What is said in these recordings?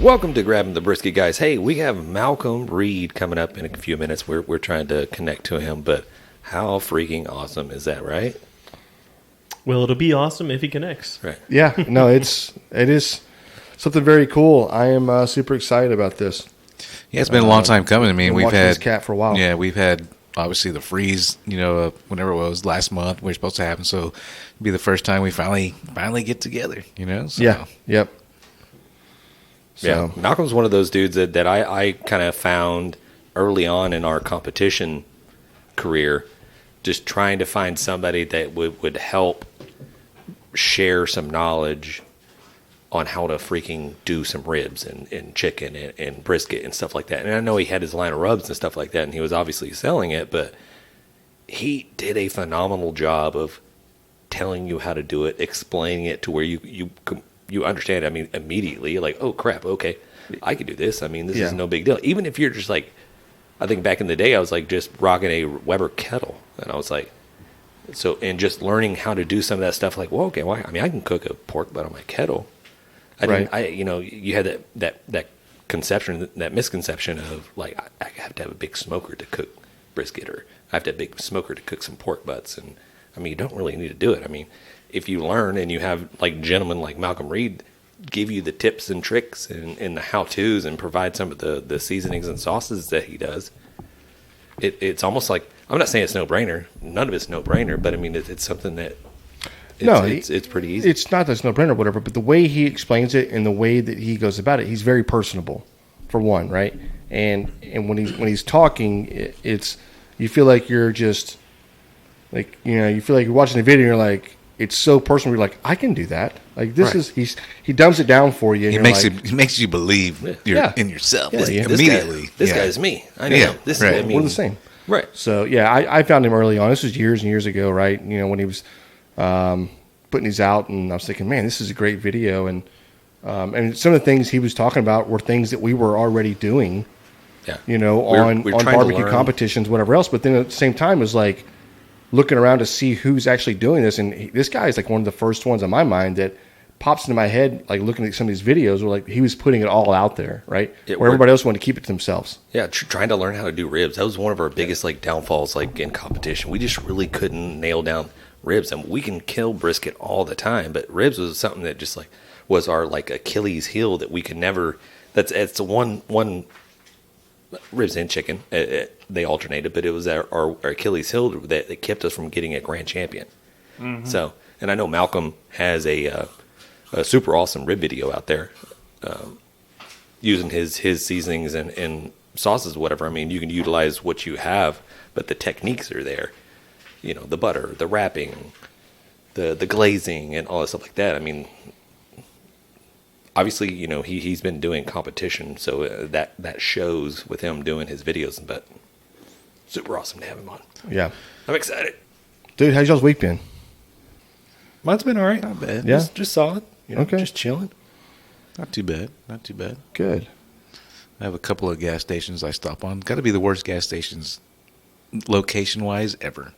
Welcome to Grabbing the Brisket, guys. Hey, we have Malcom Reed coming up in a few minutes. We're trying to connect to him, but how freaking awesome is that, right? Well, it'll be awesome if he connects. Right. Yeah, no, it is something very cool. I am super excited about this. Yeah, it's been a long time coming. I mean, we've had this cat for a while. Yeah, we've had obviously the freeze. Whenever it was last month, we were supposed to happen. So it'll be the first time we finally get together. So. Yeah. Yep. So. Yeah, Malcolm's one of those dudes that I kind of found early on in our competition career, just trying to find somebody that would help share some knowledge on how to freaking do some ribs and chicken and brisket and stuff like that. And I know he had his line of rubs and stuff like that, and he was obviously selling it, but he did a phenomenal job of telling you how to do it, explaining it to where you understand it. I mean, immediately, you're like, oh, crap, okay, I can do this. I mean, this is no big deal. Even if you're just like, I think back in the day, I was like just rocking a Weber kettle, and I was like, and just learning how to do some of that stuff, like, well, okay, I mean, I can cook a pork butt on my kettle. You had that conception, that misconception of like, I have to have a big smoker to cook brisket, or I have to have a big smoker to cook some pork butts. And I mean, you don't really need to do it. I mean, if you learn and you have like gentlemen like Malcom Reed give you the tips and tricks and the how-tos and provide some of the seasonings and sauces that he does, it's almost like, I'm not saying it's no-brainer. None of it's no-brainer, but I mean, it's something that it's pretty easy. It's not that it's no-brainer or whatever, but the way he explains it and the way that he goes about it, he's very personable, for one, right? And when he's talking, it's you feel like you're just like, you feel like you're watching the video and you're like, it's so personal. You're like, I can do that. Like this is he dumps it down for you. And he makes you believe you're in yourself immediately. This guy's me. I know. Yeah, this right. is me. We're the same. Right. So yeah, I found him early on. This was years and years ago, right? When he was putting these out, and I was thinking, man, this is a great video. And some of the things he was talking about were things that we were already doing. Yeah. On barbecue competitions, whatever else. But then at the same time, it was like looking around to see who's actually doing this. And this guy is like one of the first ones on my mind that pops into my head, like looking at some of these videos, where like he was putting it all out there, right? Where everybody else wanted to keep it to themselves. Yeah, trying to learn how to do ribs. That was one of our biggest like downfalls, like in competition. We just really couldn't nail down ribs. And we can kill brisket all the time, but ribs was something that just like was our like Achilles heel that we could never. It's the one ribs and chicken. They alternated, but it was our Achilles heel that kept us from getting a grand champion. Mm-hmm. So, and I know Malcom has a super awesome rib video out there using his seasonings and sauces, whatever. I mean, you can utilize what you have, but the techniques are there. The butter, the wrapping, the glazing, and all that stuff like that. I mean, obviously, he's been doing competition, so that shows with him doing his videos. But super awesome to have him on. Yeah, I'm excited, dude. How's y'all's week been? Mine's been all right. Not bad. Yeah, just solid. Okay, just chilling. Not too bad. Good. I have a couple of gas stations I stop on. Got to be the worst gas stations, location-wise, ever.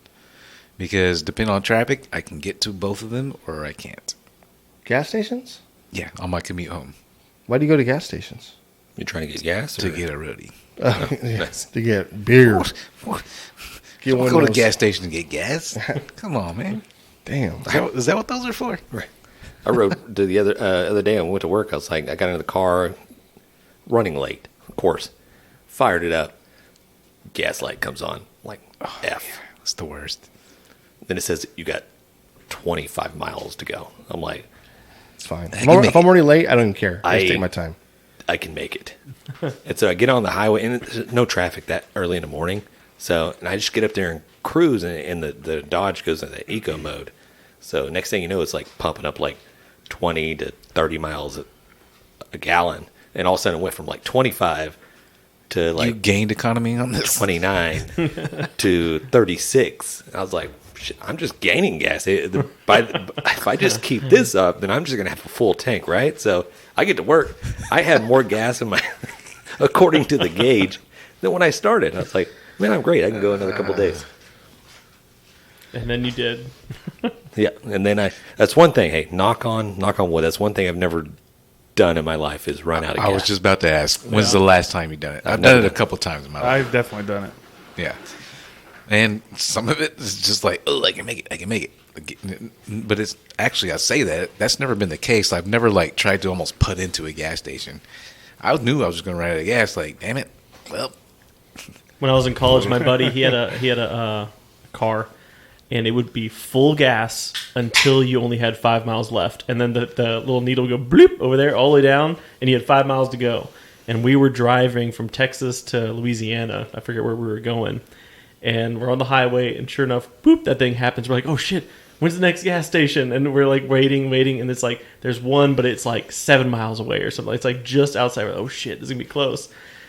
Because depending on traffic, I can get to both of them or I can't. Gas stations? Yeah, on my commute home. Why do you go to gas stations? You trying to get gas? To get a roadie. Nice. To get beer. Go to a gas station to get gas? Come on, man. Damn. Is that what those are for? Right. I rode the other day. I went to work. I was like, I got into the car, running late, of course. Fired it up. Gas light comes on. I'm like, F. Yeah, that's the worst. Then it says you got 25 miles to go. I'm like, it's fine. If I'm already late, I don't even care. I just take my time. I can make it. And so I get on the highway, and there's no traffic that early in the morning. And I just get up there and cruise, and the Dodge goes into eco mode. So next thing you know, it's like pumping up like 20 to 30 miles a gallon. And all of a sudden it went from like 25 to like... You gained economy on this? 29 to 36. I was like, shit, I'm just gaining gas. If I just keep this up, then I'm just going to have a full tank, right? So I get to work. I had more gas in my... according to the gauge than when I started. I was like, man, I'm great. I can go another couple days. And then you did. Yeah, and then that's one thing. Hey, knock on wood. That's one thing I've never done in my life is run out of gas. I was just about to ask, when's the last time you done it? I've done it a couple times in my life. I've definitely done it. Yeah. And some of it is just like, oh, I can make it. But it's actually, I say that's never been the case. I've never like tried to almost put into a gas station. I knew I was just going to run out of gas. Like, damn it. Well, When I was in college, my buddy he had a car, and it would be full gas until you only had 5 miles left, and then the little needle would go bloop over there all the way down, and you had 5 miles to go. And we were driving from Texas to Louisiana. I forget where we were going. And we're on the highway, and sure enough, boop, that thing happens. We're like, oh, shit, when's the next gas station? And we're like waiting, and it's like, there's one, but it's like 7 miles away or something. It's like just outside. We're like, oh, shit, this is going to be close.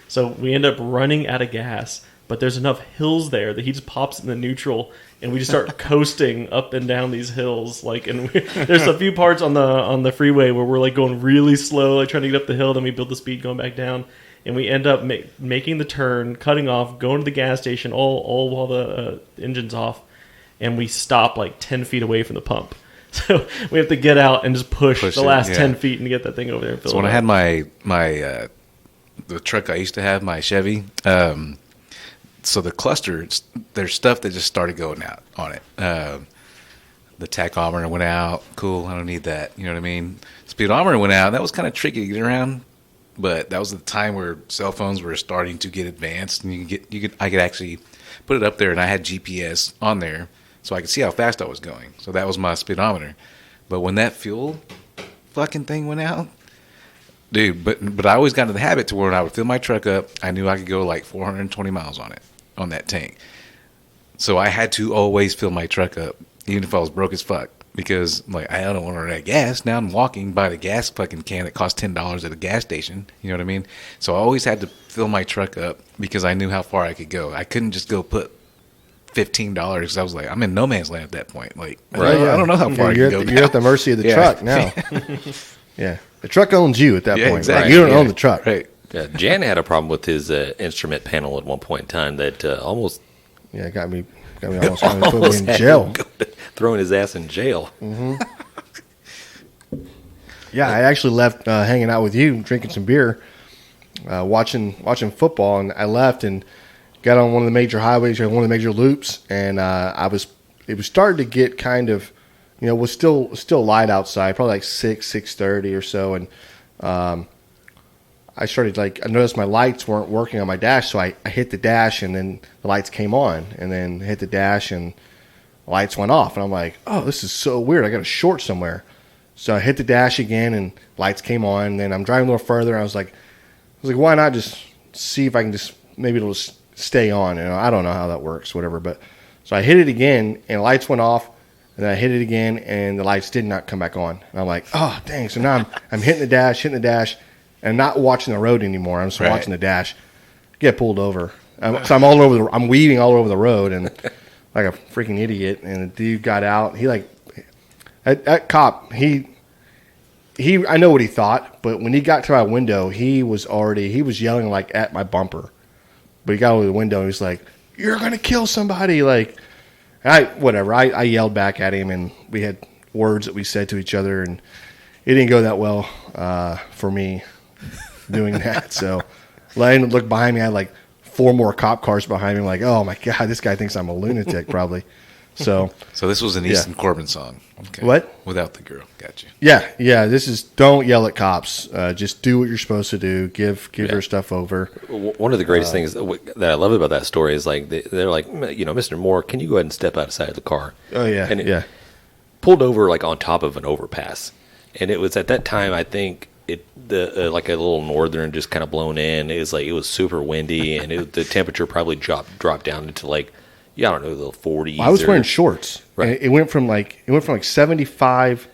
So we end up running out of gas, but there's enough hills there that he just pops in the neutral, and we just start coasting up and down these hills. Like, and there's a few parts on the freeway where we're like going really slow, like trying to get up the hill, then we build the speed going back down. And we end up making the turn, cutting off, going to the gas station, all while the engine's off. And we stop like 10 feet away from the pump. So we have to get out and just push the last 10 feet and get that thing over there. And fill so when it I up. had my the truck I used to have, my Chevy, so the cluster, there's stuff that just started going out on it. The tachometer went out. Cool, I don't need that. You know what I mean? Speedometer went out. That was kind of tricky to get around. But that was the time where cell phones were starting to get advanced, and I could actually put it up there, and I had GPS on there, so I could see how fast I was going. So that was my speedometer. But when that fuel fucking thing went out, dude, but I always got into the habit to where when I would fill my truck up, I knew I could go like 420 miles on it, on that tank. So I had to always fill my truck up, even if I was broke as fuck. Because, like, I don't want to run out of gas. Now I'm walking by the gas fucking can that costs $10 at a gas station. You know what I mean? So I always had to fill my truck up because I knew how far I could go. I couldn't just go put $15 because I was like, I'm in no man's land at that point. Like, I don't know how far I can go. You're at the mercy of the truck now. Yeah. The truck owns you at that point. Exactly. Right? You don't own the truck. Right. Yeah, Jan had a problem with his instrument panel at one point in time that almost got me almost put me in jail. Throwing his ass in jail. Mm-hmm. Yeah, I actually left hanging out with you, drinking some beer, watching football, and I left and got on one of the major highways, one of the major loops, and it was starting to get kind of, was still light outside, probably like 6:30 or so, and I started I noticed my lights weren't working on my dash, so I hit the dash, and then the lights came on, and then hit the dash, and lights went off, and I'm like, oh, this is so weird. I got a short somewhere. So I hit the dash again, and lights came on. And then I'm driving a little further. And I was like, why not just see if I can maybe it'll just stay on. I don't know how that works, whatever. But so I hit it again, and lights went off. And then I hit it again, and the lights did not come back on. And I'm like, oh, dang. So now I'm hitting the dash, and not watching the road anymore. I'm just watching the dash. Get pulled over. So I'm weaving all over the road, and like a freaking idiot. And the dude got out. He that cop, he I know what he thought, but when he got to my window, he was yelling like at my bumper. But he got over the window and he was like, "You're gonna kill somebody!" I yelled back at him, and we had words that we said to each other, and it didn't go that well for me doing that. So I looked behind me. I had like 4 more cop cars behind me. I'm like, oh my god, this guy thinks I'm a lunatic, probably. So this was an Easton Corbin song. Okay. What? Without the girl. Gotcha. Yeah. This is don't yell at cops. Just do what you're supposed to do. Give her stuff over. One of the greatest things that I love about that story is like they're like, Mr. Moore, can you go ahead and step outside of the car? Oh yeah, and it pulled over like on top of an overpass, and it was at that time I think like a little northern just kind of blown in. It was super windy, and the temperature probably dropped down into like. Yeah, I don't know, the 40s. Well, I was wearing shorts. Right. And it went from like 75,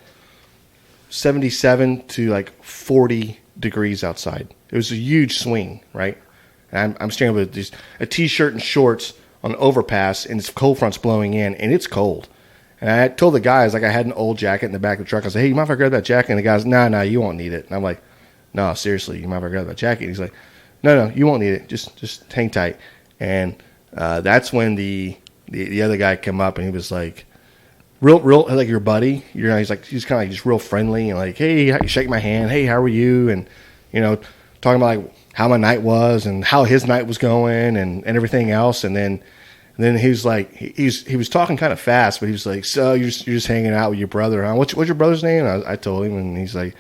77 to like 40 degrees outside. It was a huge swing, right? And I'm standing with just a t-shirt and shorts on an overpass, and this cold front's blowing in, and it's cold. And I told the guys, I had an old jacket in the back of the truck. I said, hey, you mind if I grab that jacket? And the guys, no, you won't need it. And I'm like, no, seriously, you mind if I grab that jacket? And he's like, no, you won't need it. Just hang tight. And that's when the other guy came up, and he was like, real like your buddy. He's like he's kind of like just real friendly and like, hey, you shake my hand. Hey, how are you? And talking about like how my night was and how his night was going and everything else. And then he was like, he was talking kind of fast, but he was like, so you're just hanging out with your brother, huh? What's your brother's name? And I told him, and he's like,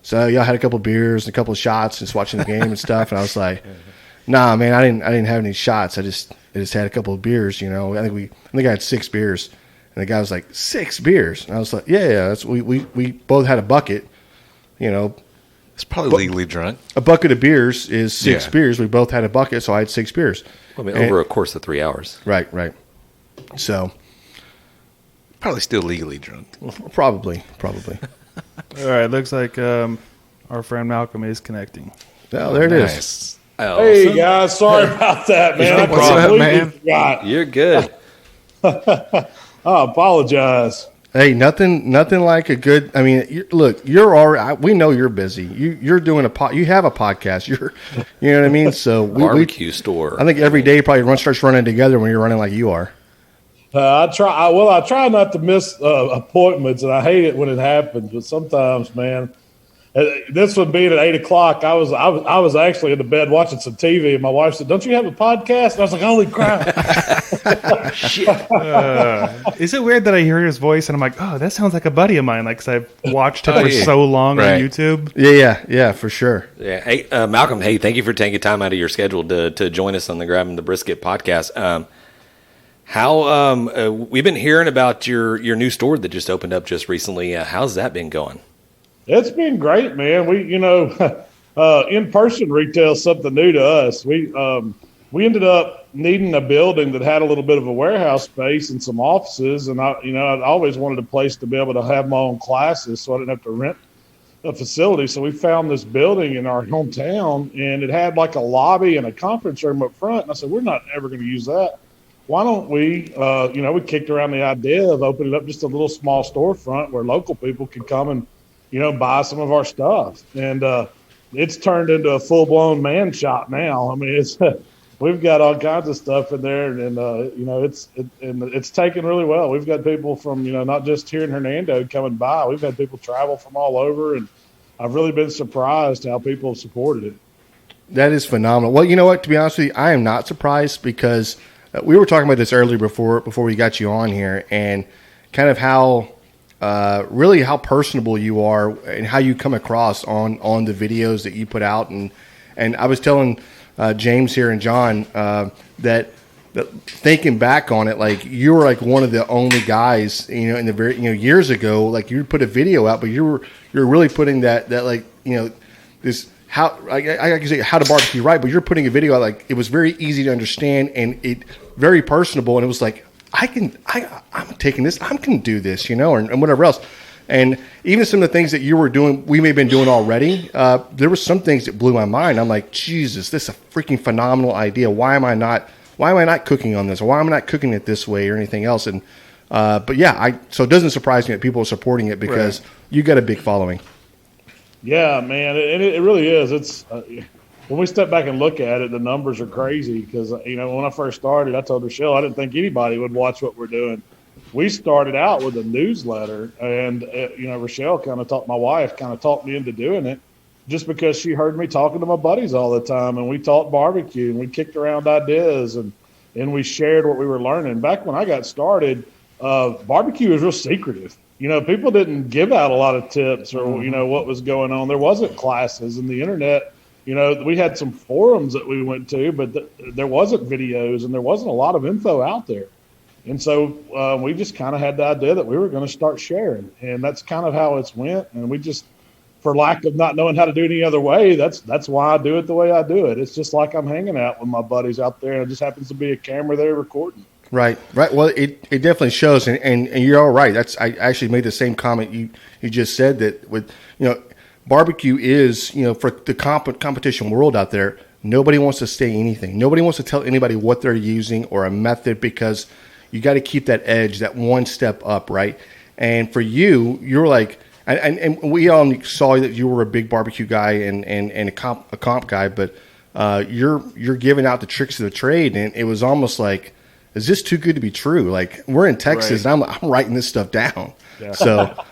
so y'all had a couple of beers and a couple of shots, just watching the game and stuff. And I was like, nah, man, I didn't have any shots. I just had a couple of beers. I think I had 6 beers, and the guy was like, 6 beers, and I was like, yeah, that's we both had a bucket. It's probably legally drunk. A bucket of beers is 6 beers. We both had a bucket, so I had 6 beers. I mean, over a course of 3 hours. Right. So probably still legally drunk. Probably. All right, looks like our friend Malcolm is connecting. Oh, there it is. Nice. Hey guys, sorry about that, man. What's up, man? You're good. I apologize. Hey, nothing like a good. I mean, look, you're already. We know you're busy. You're doing you have a podcast. You know what I mean. So Barbecue store. I think every day probably starts running together when you're running like you are. I try not to miss appointments, and I hate it when it happens. But sometimes, man, this one being at 8:00, I was actually in the bed watching some TV, and my wife said, "Don't you have a podcast?" And I was like, "Holy crap!" Is it weird that I hear his voice and I'm like, oh, that sounds like a buddy of mine? Like, 'cause I've watched him for so long on YouTube. Yeah, for sure. Yeah. Hey, Malcolm. Hey, thank you for taking time out of your schedule to join us on the Grabbing the Brisket podcast. How we've been hearing about your new store that just opened up just recently. How's that been going? It's been great, man. We, in-person retail is something new to us. We ended up needing a building that had a little bit of a warehouse space and some offices, and I'd always wanted a place to be able to have my own classes, so I didn't have to rent a facility. So we found this building in our hometown, and it had like a lobby and a conference room up front. And I said, we're not ever going to use that. Why don't we, we kicked around the idea of opening up just a little small storefront where local people could come and buy some of our stuff. And it's turned into a full-blown man shop now. I mean, we've got all kinds of stuff in there, and it's taken really well. We've got people from, not just here in Hernando coming by. We've had people travel from all over, and I've really been surprised how people have supported it. That is phenomenal. Well, you know what? To be honest with you, I am not surprised because we were talking about this earlier before we got you on here, and kind of how personable you are and how you come across on the videos that you put out. And I was telling James here and John that thinking back on it, like you were like one of the only guys, in the very years ago, like you put a video out, but you're really putting that like this how I can say how to barbecue right, but you're putting a video out like it was very easy to understand and it very personable, and it was like I'm taking this, I can do this, and whatever else. And even some of the things that you were doing, we may have been doing already. There were some things that blew my mind. I'm like, Jesus, this is a freaking phenomenal idea. Why am I not cooking on this? Or why am I not cooking it this way or anything else? And but yeah, so it doesn't surprise me that people are supporting it because you got a big following. Yeah, man, it really is. It's when we step back and look at it, the numbers are crazy because when I first started, I told Rochelle I didn't think anybody would watch what we're doing. We started out with a newsletter, and Rochelle my wife kind of talked me into doing it just because she heard me talking to my buddies all the time, and we talked barbecue, and we kicked around ideas, and we shared what we were learning. Back when I got started, barbecue was real secretive. People didn't give out a lot of tips or what was going on. There wasn't classes, and the internet. We had some forums that we went to, but there wasn't videos, and there wasn't a lot of info out there. And so we just kind of had the idea that we were going to start sharing, and that's kind of how it's went. And we just, for lack of not knowing how to do it any other way, that's why I do it the way I do it. It's just like I'm hanging out with my buddies out there, and it just happens to be a camera there recording. Right. Well, it definitely shows, and you're all right. I actually made the same comment you just said, that with barbecue is for the competition world out there. Nobody wants to say anything. Nobody wants to tell anybody what they're using or a method because you got to keep that edge, that one step up, right? And for you're like, and we all saw that you were a big barbecue guy and a comp guy, but you're giving out the tricks of the trade, and it was almost like is this too good to be true? Like, we're in Texas, and I'm writing this stuff down. Yeah. So,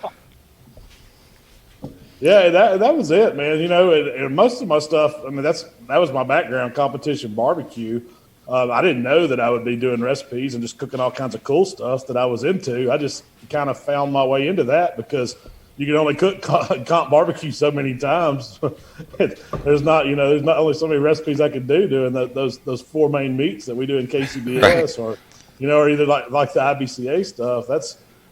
yeah, that was it, man. You know, and most of my stuff, I mean, that was my background, competition barbecue. I didn't know that I would be doing recipes and just cooking all kinds of cool stuff that I was into. I just kind of found my way into that because you can only cook comp barbecue so many times. there's not only so many recipes I could do doing those 4 main meats that we do in KCBS, or or either like the IBCA stuff.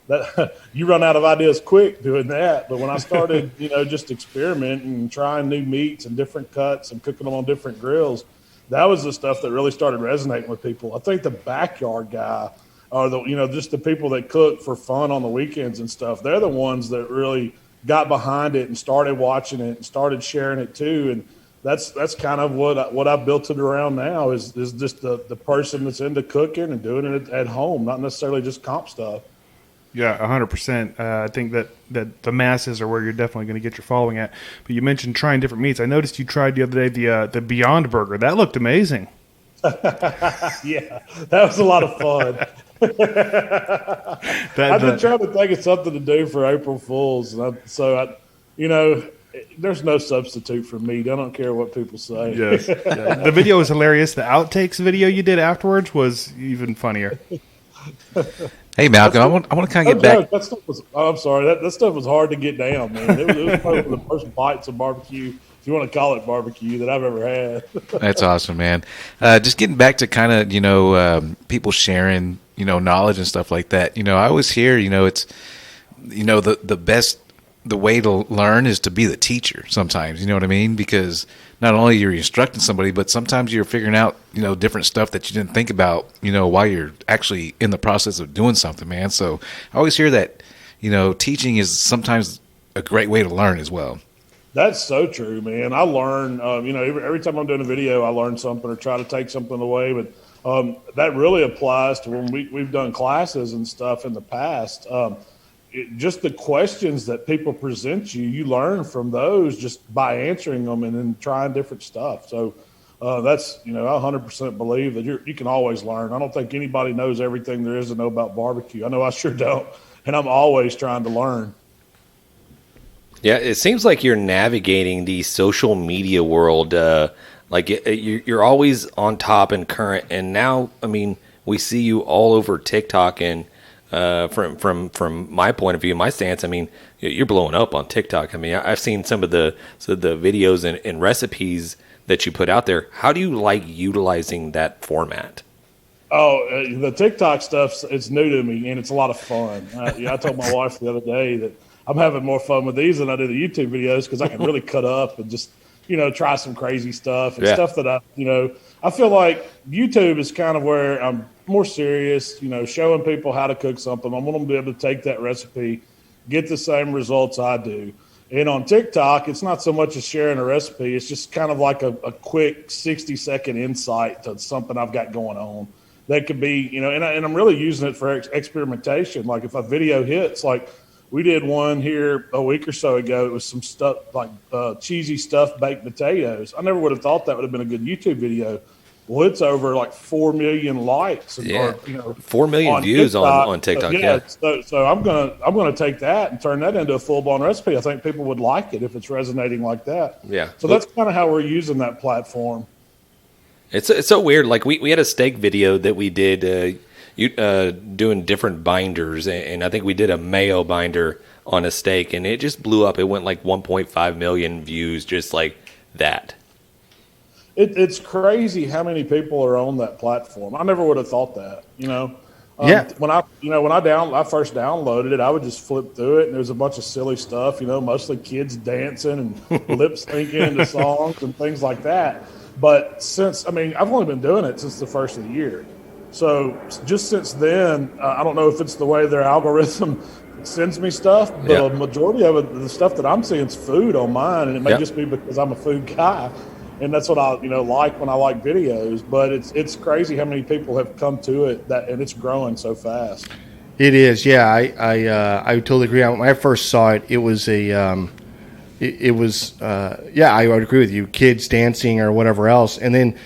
That you run out of ideas quick doing that. But when I started, just experimenting and trying new meats and different cuts and cooking them on different grills, that was the stuff that really started resonating with people. I think the backyard guy, or just the people that cook for fun on the weekends and stuff, they're the ones that really got behind it and started watching it and started sharing it too. And that's kind of what I've built it around now is just the person that's into cooking and doing it at home, not necessarily just comp stuff. Yeah, 100%. I think that the masses are where you're definitely going to get your following at. But you mentioned trying different meats. I noticed you tried the other day the Beyond Burger. That looked amazing. Yeah, that was a lot of fun. I've been trying to think of something to do for April Fools, there's no substitute for meat. I don't care what people say. Yes, yeah. The video was hilarious. The outtakes video you did afterwards was even funnier. Hey, Malcolm, I want to kind of get back. That stuff was. I'm sorry. That stuff was hard to get down, man. It was probably one of the first bites of barbecue, if you want to call it barbecue, that I've ever had. That's awesome, man. Just getting back to kind of people sharing knowledge and stuff like that. I always hear it's the way to learn is to be the teacher sometimes, you know what I mean? Because not only you're instructing somebody, but sometimes you're figuring out, different stuff that you didn't think about, while you're actually in the process of doing something, man. So I always hear that, teaching is sometimes a great way to learn as well. That's so true, man. I learn, every time I'm doing a video, I learn something or try to take something away. But that really applies to when we've done classes and stuff in the past. Just the questions that people present you learn from those just by answering them and then trying different stuff. So that's, I 100% believe that you can always learn. I don't think anybody knows everything there is to know about barbecue. I know I sure don't. And I'm always trying to learn. Yeah, it seems like you're navigating the social media world. You're always on top and current. And now, we see you all over TikTok and from my point of view, my stance, you're blowing up on TikTok. I've seen some of the videos and recipes that you put out there. How do you like utilizing that format? Oh, the TikTok stuff, it's new to me, and it's a lot of fun. I told my wife the other day that I'm having more fun with these than I do the YouTube videos because I can really cut up and just, try some crazy stuff and stuff that I feel like YouTube is kind of where I'm more serious, showing people how to cook something. I want them to be able to take that recipe, get the same results I do. And on TikTok, it's not so much as sharing a recipe. It's just kind of like a quick 60-second insight to something I've got going on. That could be, and I'm really using it for experimentation. Like if a video hits, like we did one here a week or so ago. It was some stuff like cheesy stuffed baked potatoes. I never would have thought that would have been a good YouTube video. Well, it's over like 4 million likes, or 4 million views on TikTok. So I'm gonna take that and turn that into a full blown recipe. I think people would like it if it's resonating like that. Yeah. So that's kind of how we're using that platform. It's so weird. Like we had a steak video that we did, doing different binders, and I think we did a mayo binder on a steak, and it just blew up. It went like 1.5 million views, just like that. It's crazy how many people are on that platform. I never would have thought that, Yeah. When I first downloaded it, I would just flip through it, and there's a bunch of silly stuff, mostly kids dancing and lip syncing to songs and things like that. But I've only been doing it since the first of the year. So just since then, I don't know if it's the way their algorithm sends me stuff, but a majority of it, the stuff that I'm seeing is food on mine, and it may just be because I'm a food guy. And that's what I, like when I like videos. But it's crazy how many people have come to it, and it's growing so fast. It is, yeah. I totally agree. When I first saw it, it was I would agree with you. Kids dancing or whatever else, and then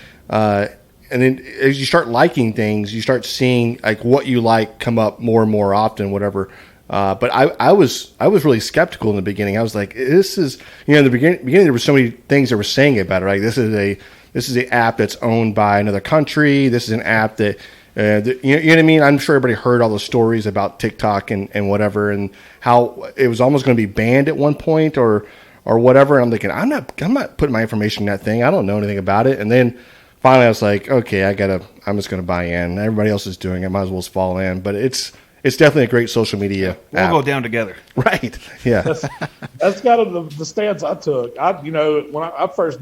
then as you start liking things, you start seeing like what you like come up more and more often, whatever. But I was really skeptical in the beginning. I was like, this is, in the beginning there were so many things they were saying about it. Like this is an app that's owned by another country. This is an app that, you know what I mean? I'm sure everybody heard all the stories about TikTok and whatever, and how it was almost going to be banned at one point or whatever. And I'm thinking, I'm not putting my information in that thing. I don't know anything about it. And then finally I was like, okay, I'm just going to buy in. Everybody else is doing it. I might as well just fall in. But it's definitely a great social media We'll app. go down together. Right. Yeah. That's kind of the stance I took. When I first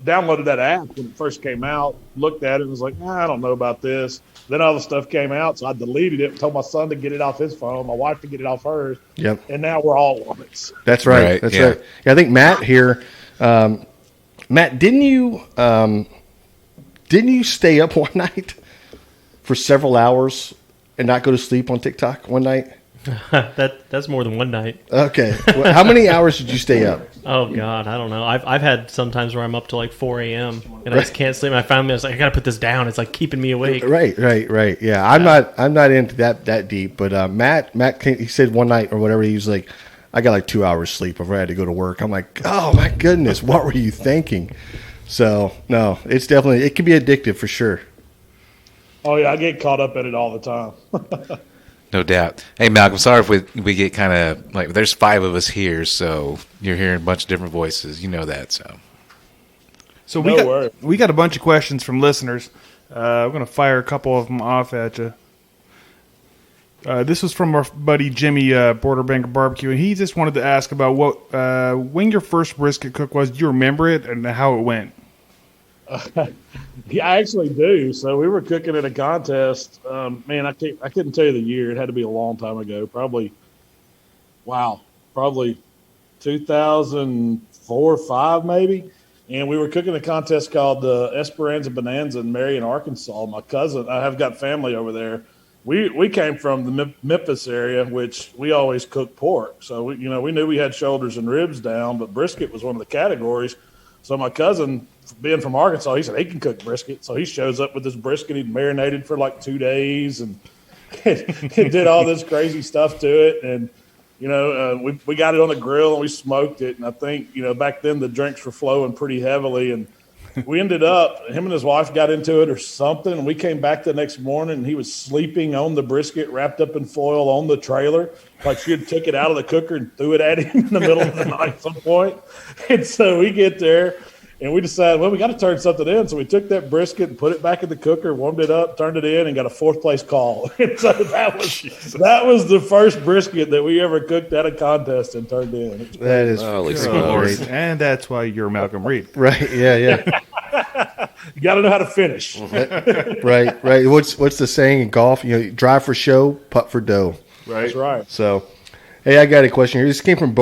downloaded that app when it first came out, looked at it and was like, I don't know about this. Then all the stuff came out, so I deleted it and told my son to get it off his phone, my wife to get it off hers. Yep. And now we're all on it. That's right. Right, That's yeah. right. Yeah, I think Matt here, Matt, didn't you stay up one night for several hours and not go to sleep on TikTok one night? That's more than one night. Okay. Well, how many hours did you stay up? Oh God, I don't know. I've had sometimes where I'm up to like 4 a.m. and I just can't sleep. And I finally was like, I gotta put this down. It's like keeping me awake. Right. Yeah, I'm not into that deep. But Matt, he said one night or whatever, he was like, I got like 2 hours sleep before I had to go to work. I'm like, oh my goodness, what were you thinking? So no, it can be addictive for sure. Oh yeah, I get caught up in it all the time. No doubt. Hey, Malcolm, sorry if we get kind of like, there's 5 of us here, so you're hearing a bunch of different voices. You know that, so. So No we got a bunch of questions from listeners. We're going to fire a couple of them off at you. This was from our buddy Jimmy, Borderbanker Barbecue, and he just wanted to ask about when your first brisket cook was. Do you remember it and how it went? Yeah, I actually do. So we were cooking at a contest. Man, I couldn't tell you the year. It had to be a long time ago. Probably 2004 or 5 maybe. And we were cooking a contest called the Esperanza Bonanza in Marion, Arkansas. My cousin, I have got family over there. We came from the Memphis area, which we always cook pork. So we knew we had shoulders and ribs down, but brisket was one of the categories. So my cousin, being from Arkansas, he said he can cook brisket. So he shows up with this brisket. He'd marinated for like 2 days and did all this crazy stuff to it. And, we got it on the grill and we smoked it. And I think, back then the drinks were flowing pretty heavily. And we ended up, him and his wife got into it or something. And we came back the next morning and he was sleeping on the brisket wrapped up in foil on the trailer. Like she had took it out of the cooker and threw it at him in the middle of the night at some point. And so we get there and we decided, we got to turn something in. So we took that brisket and put it back in the cooker, warmed it up, turned it in, and got a 4th place call. And so that was the first brisket that we ever cooked at a contest and turned in. That is Great. And that's why you're Malcolm Reed. right. Yeah. You got to know how to finish. Right. What's the saying in golf? Drive for show, putt for dough. Right. That's right. So, hey, I got a question here. This came from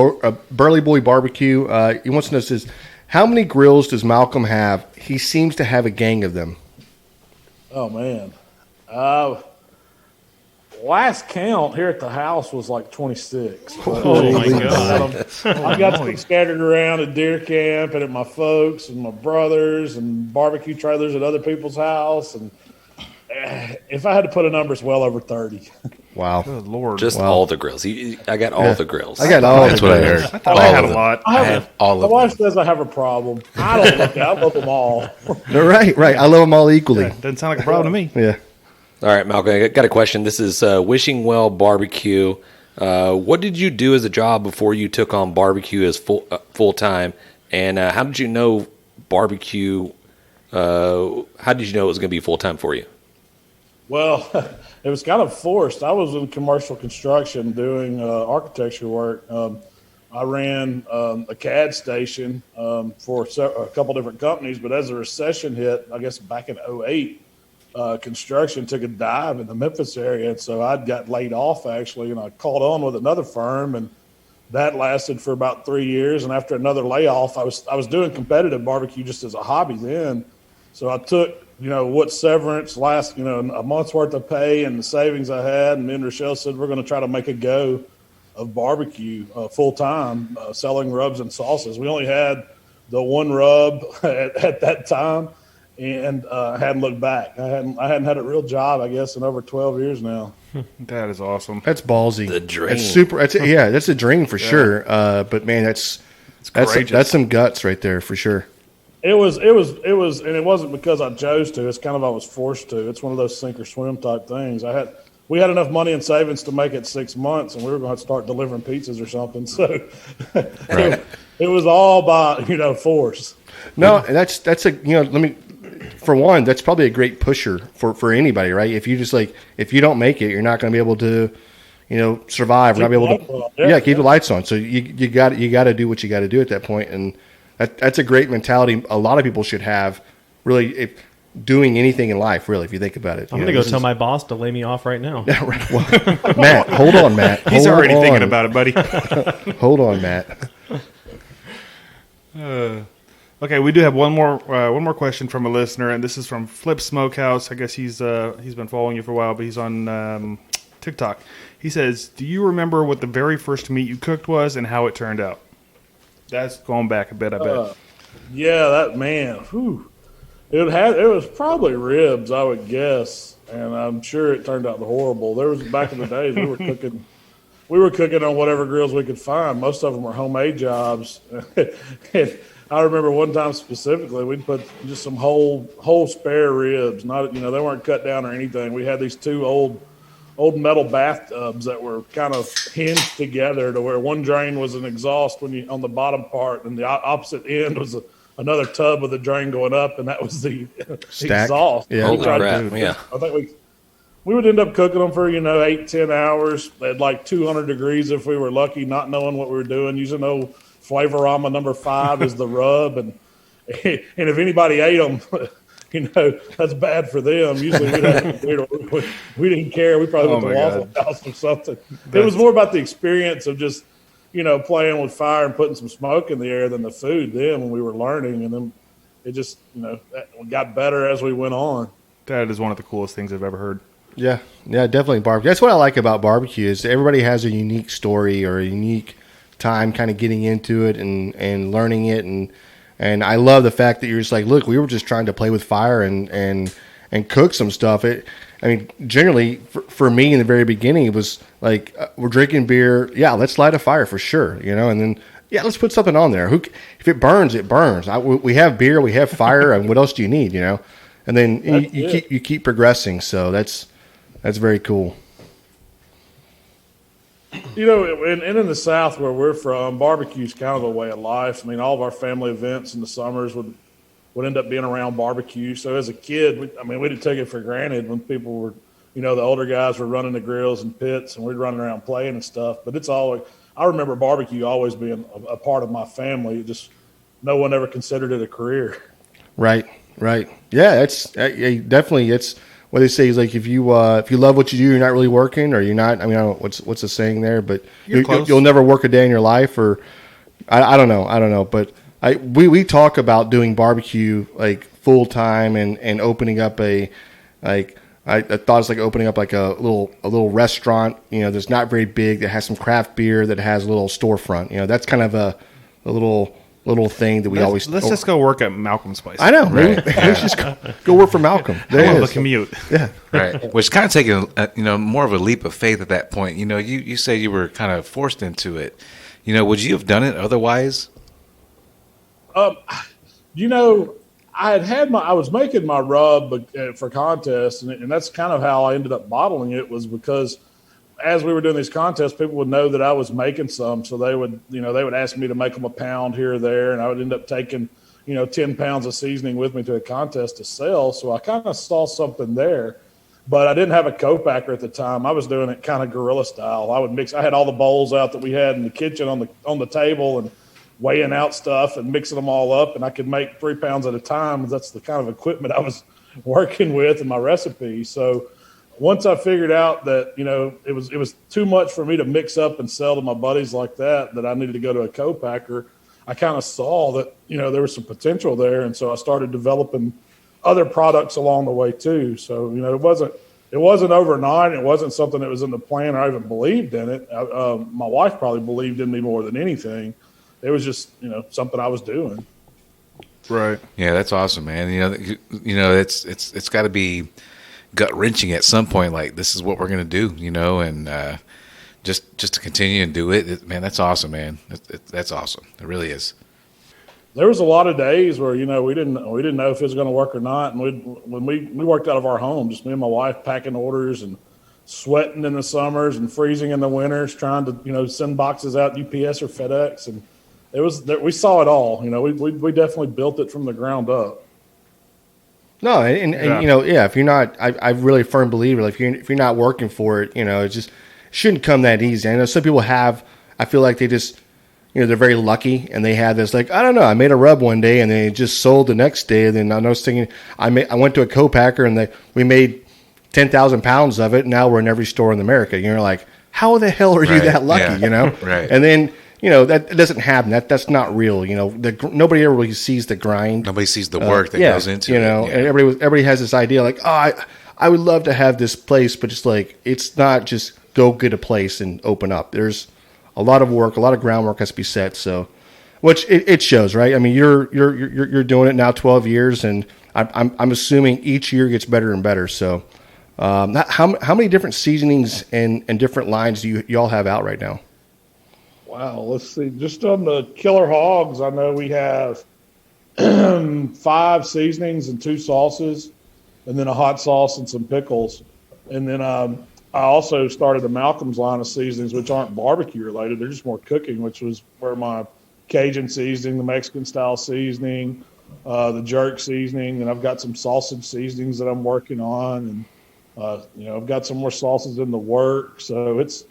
Burley Boy Barbecue. He wants to know, says, how many grills does Malcolm have? He seems to have a gang of them. Oh, man. Last count here at the house was like 26. Oh my God. I got them scattered around at deer camp and at my folks and my brothers and barbecue trailers at other people's house. And if I had to put a number, it's well over 30. Wow. Good Lord. Just all the grills. I got all the grills. I got all That's the what I grills. heard. I thought I had a lot. I have all My of wife them. says I have a problem. I don't look at I love them all. Right. I love them all equally. Doesn't sound like a problem to me. Yeah. All right, Malcolm, I got a question. This is Wishing Well Barbecue. What did you do as a job before you took on barbecue as full time? And how did you know barbecue? How did you know it was going to be full time for you? Well, it was kind of forced. I was in commercial construction doing architecture work. I ran a CAD station for a couple different companies, but as the recession hit, I guess back in 2008, construction took a dive in the Memphis area. And so I got laid off, actually, and I called on with another firm, and that lasted for about 3 years. And after another layoff, I was doing competitive barbecue just as a hobby then. So I took, what severance last, a month's worth of pay and the savings I had. And me and Rochelle said, we're going to try to make a go of barbecue full time, selling rubs and sauces. We only had the one rub at that time. and I hadn't looked back. I hadn't had a real job, I guess, in over 12 years now. That is awesome. That's ballsy. The dream. That's super. That's a dream for sure. But man, that's some guts right there for sure. It was, and it wasn't because I chose to. It's kind of I was forced to. It's one of those sink or swim type things. We had enough money in savings to make it 6 months, and we were going to start delivering pizzas or something. So it was all by force. No, that's for one, that's probably a great pusher for anybody, right? If you just if you don't make it, you're not going to be able to, survive. We're not be able to, keep the lights on. So you got to do what you got to do at that point, and that's a great mentality. A lot of people should have, really, if doing anything in life, really, if you think about it. I'm going to go tell my boss to lay me off right now. Yeah, right. Well, Matt, hold on, Matt. He's already thinking about it, buddy. Hold on, Matt. Okay, we do have one more question from a listener, and this is from Flip Smokehouse. I guess he's been following you for a while, but he's on TikTok. He says, "Do you remember what the very first meat you cooked was and how it turned out?" That's going back a bit, I bet. Yeah, that man. Whew. It was probably ribs, I would guess, and I'm sure it turned out horrible. There was back in the days we were cooking. We were cooking on whatever grills we could find. Most of them were homemade jobs. And I remember one time specifically, we'd put just some whole spare ribs. Not they weren't cut down or anything. We had these two old metal bathtubs that were kind of hinged together to where one drain was an exhaust on the bottom part, and the opposite end was another tub with a drain going up, and that was the exhaust. Yeah, holy crap! Yeah, I think we would end up cooking them for 8-10 hours at like 200 degrees if we were lucky, not knowing what we were doing. Using no Flavorama number 5 is the rub, and if anybody ate them, that's bad for them. Usually we didn't care. We probably went to Waffle House or something. It was more about the experience of just playing with fire and putting some smoke in the air than the food. Then when we were learning, and then it just got better as we went on. That is one of the coolest things I've ever heard. Yeah, definitely barbecue. That's what I like about barbecue is everybody has a unique story or a unique time kind of getting into it and learning it, and I love the fact that you're just like, look, we were just trying to play with fire and cook some stuff. Generally for me in the very beginning, it was like we're drinking beer, let's light a fire for sure, and then let's put something on there. If it burns, it burns. We have beer, we have fire, and what else do you need, And then you keep progressing, so that's very cool. And in the South where we're from, barbecue's kind of a way of life. All of our family events in the summers would end up being around barbecue. So as a kid, we didn't take it for granted when people were, the older guys were running the grills and pits, and we'd run around playing and stuff. But I remember barbecue always being a part of my family. Just no one ever considered it a career. Right. Yeah, that's definitely. It's what they say is like if you love what you do, you're not really working, or you're not. I don't know what's the saying there, but you'll never work a day in your life, or I don't know. But we talk about doing barbecue like full time and opening up I thought it's like opening up like a little restaurant, that's not very big, that has some craft beer, that has a little storefront. That's kind of a little thing that let's just go work at Malcolm's place. I know. Right. Let's just go work for Malcolm. There the commute. Yeah. Right. Which kind of taking more of a leap of faith at that point. You say you were kind of forced into it. Would you have done it otherwise? I was making my rub for contests, and that's kind of how I ended up bottling it, was because as we were doing these contests, people would know that I was making some, so they would ask me to make them a pound here or there, and I would end up taking, 10 pounds of seasoning with me to a contest to sell. So I kind of saw something there, but I didn't have a co-packer at the time. I was doing it kind of guerrilla style. I had all the bowls out that we had in the kitchen on the table and weighing out stuff and mixing them all up, and I could make 3 pounds at a time. That's the kind of equipment I was working with in my recipe. So once I figured out that, it was too much for me to mix up and sell to my buddies like that I needed to go to a co-packer, I kind of saw that, there was some potential there. And so I started developing other products along the way too. So, it wasn't overnight. It wasn't something that was in the plan or I even believed in it. My wife probably believed in me more than anything. It was just, something I was doing. Right. Yeah, that's awesome, man. It's got to be gut wrenching at some point. Like, this is what we're gonna do, and just to continue and do it. Man, that's awesome, man. That's awesome. It really is. There was a lot of days where we didn't know if it was going to work or not, and when we worked out of our home, just me and my wife packing orders and sweating in the summers and freezing in the winters, trying to send boxes out UPS or FedEx, and we saw it all. We definitely built it from the ground up. No, and if you're not, I'm really a firm believer. Like if you're not working for it, it just shouldn't come that easy. I know some people have. I feel like they just. They're very lucky, and they had this, like, I don't know, I made a rub one day, and they just sold the next day, and then I was thinking, I went to a co-packer, and we made 10,000 pounds of it, and now we're in every store in America. You're like, how the hell are you that lucky, Right. And then, that doesn't happen. That's not real, nobody ever really sees the grind. Nobody sees the work that goes into it. And everybody has this idea, like, I would love to have this place, but just like, it's not just go get a place and open up. There's a lot of work, a lot of groundwork has to be set. So, which it shows, right? I mean, you're doing it now 12 years, and I'm assuming each year gets better and better. So, how many different seasonings and different lines do y'all have out right now? Wow, let's see. Just on the Killer Hogs, I know we have 5 seasonings and 2 sauces, and then a hot sauce and some pickles, and then I also started a Malcom's line of seasonings, which aren't barbecue related. They're just more cooking, which was where my Cajun seasoning, the Mexican style seasoning, the jerk seasoning, and I've got some sausage seasonings that I'm working on, and I've got some more sauces in the work. So it's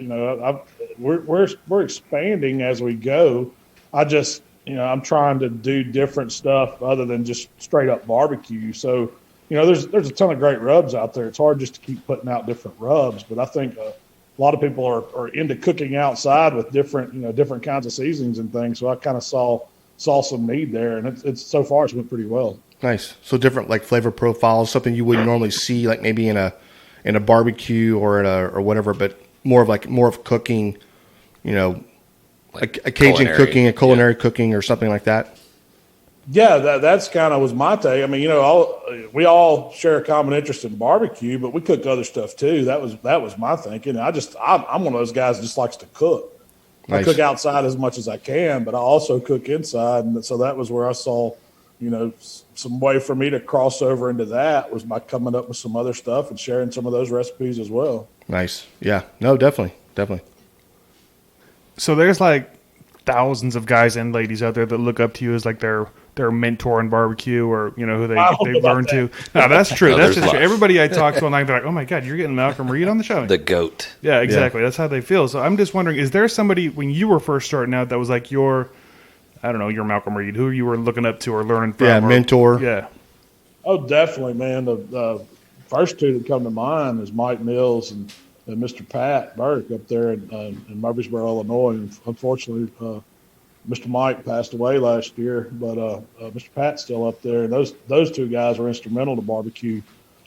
we're expanding as we go. I just I'm trying to do different stuff other than just straight up barbecue. So. There's a ton of great rubs out there. It's hard just to keep putting out different rubs, but I think a lot of people are into cooking outside with different kinds of seasonings and things. So I kind of saw some need there, and it's so far it's went pretty well. Like different like flavor profiles, something you wouldn't normally see, like maybe in a barbecue or whatever, but more of cooking, like a Cajun cooking, a culinary cooking, or something like that. Yeah, that's kind of was my take. I mean, we all share a common interest in barbecue, but we cook other stuff too. That was my thinking. I'm one of those guys that just likes to cook. Nice. I cook outside as much as I can, but I also cook inside, and so that was where I saw, some way for me to cross over into that was by coming up with some other stuff and sharing some of those recipes as well. Nice. Yeah. No, definitely. So there's like thousands of guys and ladies out there that look up to you as like their mentor in barbecue, or who they learn to. No, that's true. That's just true. Everybody I talk to online, they're like, "Oh my God, you're getting Malcom Reed on the show." The GOAT. Yeah, exactly. Yeah. That's how they feel. So I'm just wondering, is there somebody when you were first starting out that was like your Malcom Reed, who you were looking up to or learning from? Yeah, mentor. Yeah. Oh, definitely, man. The first two that come to mind is Mike Mills and Mr. Pat Burke up there in Murfreesboro, Illinois. And unfortunately, Mr. Mike passed away last year, but Mr. Pat's still up there. And those two guys were instrumental to barbecue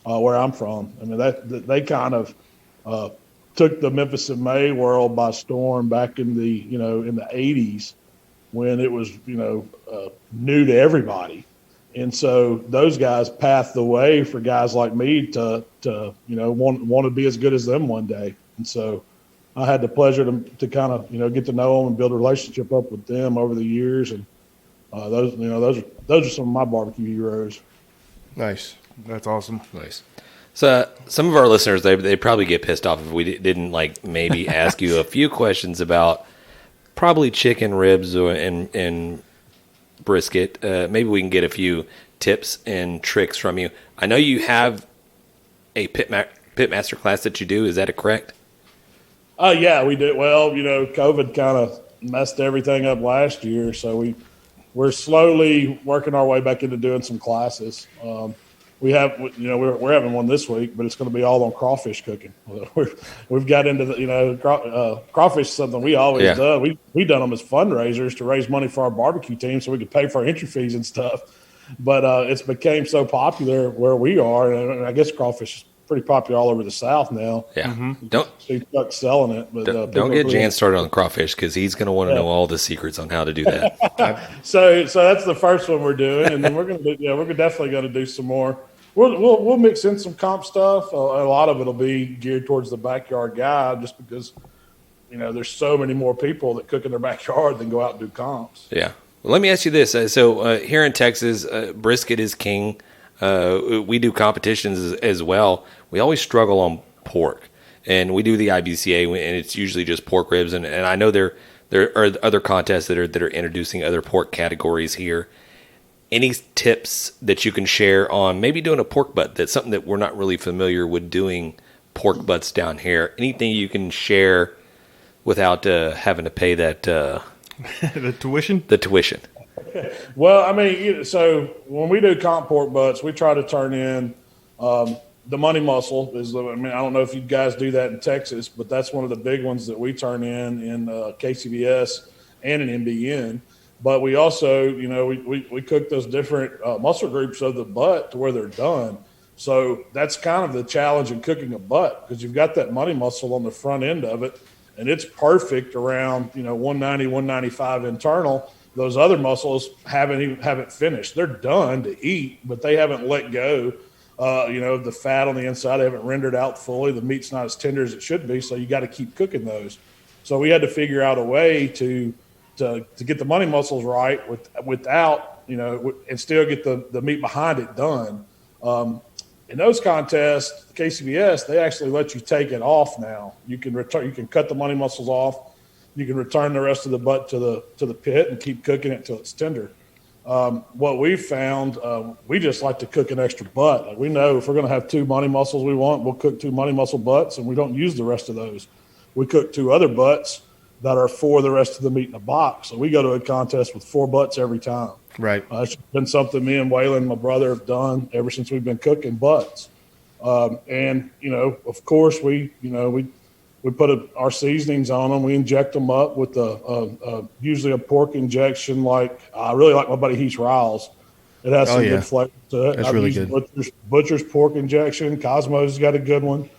where I'm from. I mean, they kind of took the Memphis and May world by storm back in the in the 80s when it was new to everybody. And so those guys pathed the way for guys like me to want to be as good as them one day. And so I had the pleasure to kind of get to know them and build a relationship up with them over the years, and those are some of my barbecue heroes. Nice, that's awesome. Nice. So some of our listeners they probably get pissed off if we didn't maybe ask you a few questions about probably chicken ribs and brisket. Maybe we can get a few tips and tricks from you. I know you have a pitmaster class that you do. Is that correct? Yeah, we did. Well, COVID kind of messed everything up last year, so we're slowly working our way back into doing some classes. We have, we're having one this week, but it's going to be all on crawfish cooking. We've got into the, crawfish is something we always done. We done them as fundraisers to raise money for our barbecue team so we could pay for our entry fees and stuff. But it's became so popular where we are, and I guess crawfish pretty popular all over the South now. Yeah. Mm-hmm. Don't See trucks selling it, but don't get Jan started on crawfish because he's going to want to know all the secrets on how to do that. So that's the first one we're doing, and then we're definitely going to do some more. We'll mix in some comp stuff. A lot of it'll be geared towards the backyard guy, just because there's so many more people that cook in their backyard than go out and do comps. Yeah. Well, let me ask you this. So here in Texas, brisket is king. We do competitions as well. We always struggle on pork, and we do the IBCA, and it's usually just pork ribs. And I know there are other contests that are introducing other pork categories here. Any tips that you can share on maybe doing a pork butt? That's something that we're not really familiar with doing pork butts down here. Anything you can share without having to pay that The tuition? the tuition? Well, I mean, so when we do comp pork butts, we try to turn in the money muscle. I don't know if you guys do that in Texas, but that's one of the big ones that we turn in KCBS and in NBN. But we also, we cook those different muscle groups of the butt to where they're done. So that's kind of the challenge in cooking a butt, because you've got that money muscle on the front end of it, and it's perfect around 190, 195 internal. Those other muscles haven't finished. They're done to eat, but they haven't let go. The fat on the inside, they haven't rendered out fully. The meat's not as tender as it should be, so you got to keep cooking those. So we had to figure out a way to get the money muscles right without and still get the meat behind it done. In those contests, KCBS, they actually let you take it off now. You can cut the money muscles off. You can return the rest of the butt to the pit and keep cooking it till it's tender. What we've found, we just like to cook an extra butt. Like, we know if we're going to have 2 money muscles we want, we'll cook 2 money muscle butts, and we don't use the rest of those. We cook 2 other butts that are for the rest of the meat in the box. So we go to a contest with 4 butts every time. Right. It's been something me and Waylon, my brother, have done ever since we've been cooking butts. And of course, we put our seasonings on them. We inject them up with usually a pork injection. I really like my buddy Heath Riles. It has some good flavor to it. That's really good. Butcher's pork injection. Cosmo's got a good one.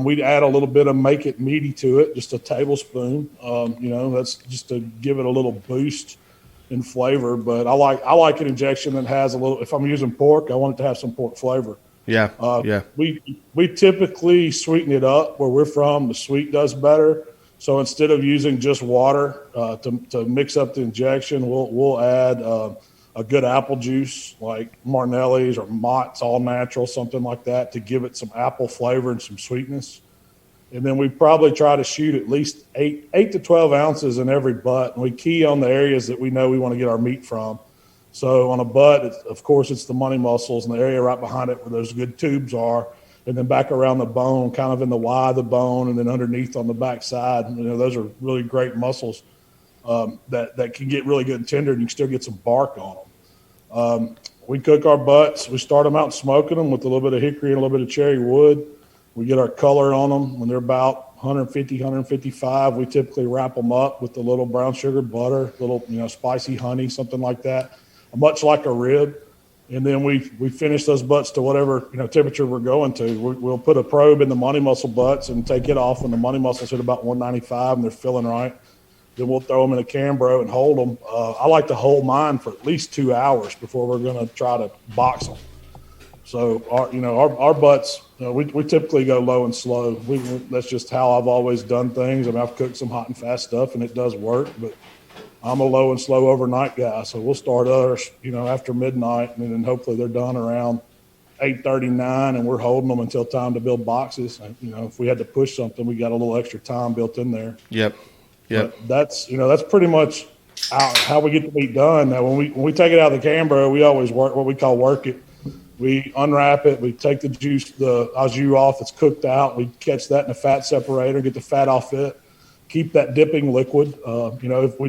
We'd add a little bit of Make It Meaty to it, just a tablespoon. That's just to give it a little boost in flavor. But I like an injection that has a little. If I'm using pork, I want it to have some pork flavor. Yeah. We typically sweeten it up where we're from. The sweet does better. So instead of using just water to mix up the injection, we'll add a good apple juice like Martinelli's or Mott's All Natural, something like that, to give it some apple flavor and some sweetness. And then we probably try to shoot at least 8 to 12 ounces in every butt. And we key on the areas that we know we want to get our meat from. So on a butt, of course, it's the money muscles and the area right behind it where those good tubes are. And then back around the bone, kind of in the Y of the bone, and then underneath on the back side. Those are really great muscles that can get really good and tender, and you can still get some bark on them. We cook our butts. We start them out smoking them with a little bit of hickory and a little bit of cherry wood. We get our color on them. When they're about 150, 155, we typically wrap them up with a little brown sugar butter, little spicy honey, something like that, much like a rib. And then we finish those butts to whatever temperature we're going to. We'll put a probe in the money muscle butts and take it off when the money muscles hit about 195 and they're filling right. Then we'll throw them in a Cambro and hold them. I like to hold mine for at least 2 hours before we're going to try to box them. So our butts, we typically go low and slow. That's just how I've always done things. I've cooked some hot and fast stuff and it does work, but I'm a low and slow overnight guy. So we'll start ours, after midnight, and then hopefully they're done around 8:39, and we're holding them until time to build boxes. And, if we had to push something, we got a little extra time built in there. Yep. But that's pretty much how we get the meat done. Now, when we take it out of the Cambro, we always work what we call work it. We unwrap it. We take the juice, the au jus off. It's cooked out. We catch that in a fat separator, get the fat off it. Keep that dipping liquid. If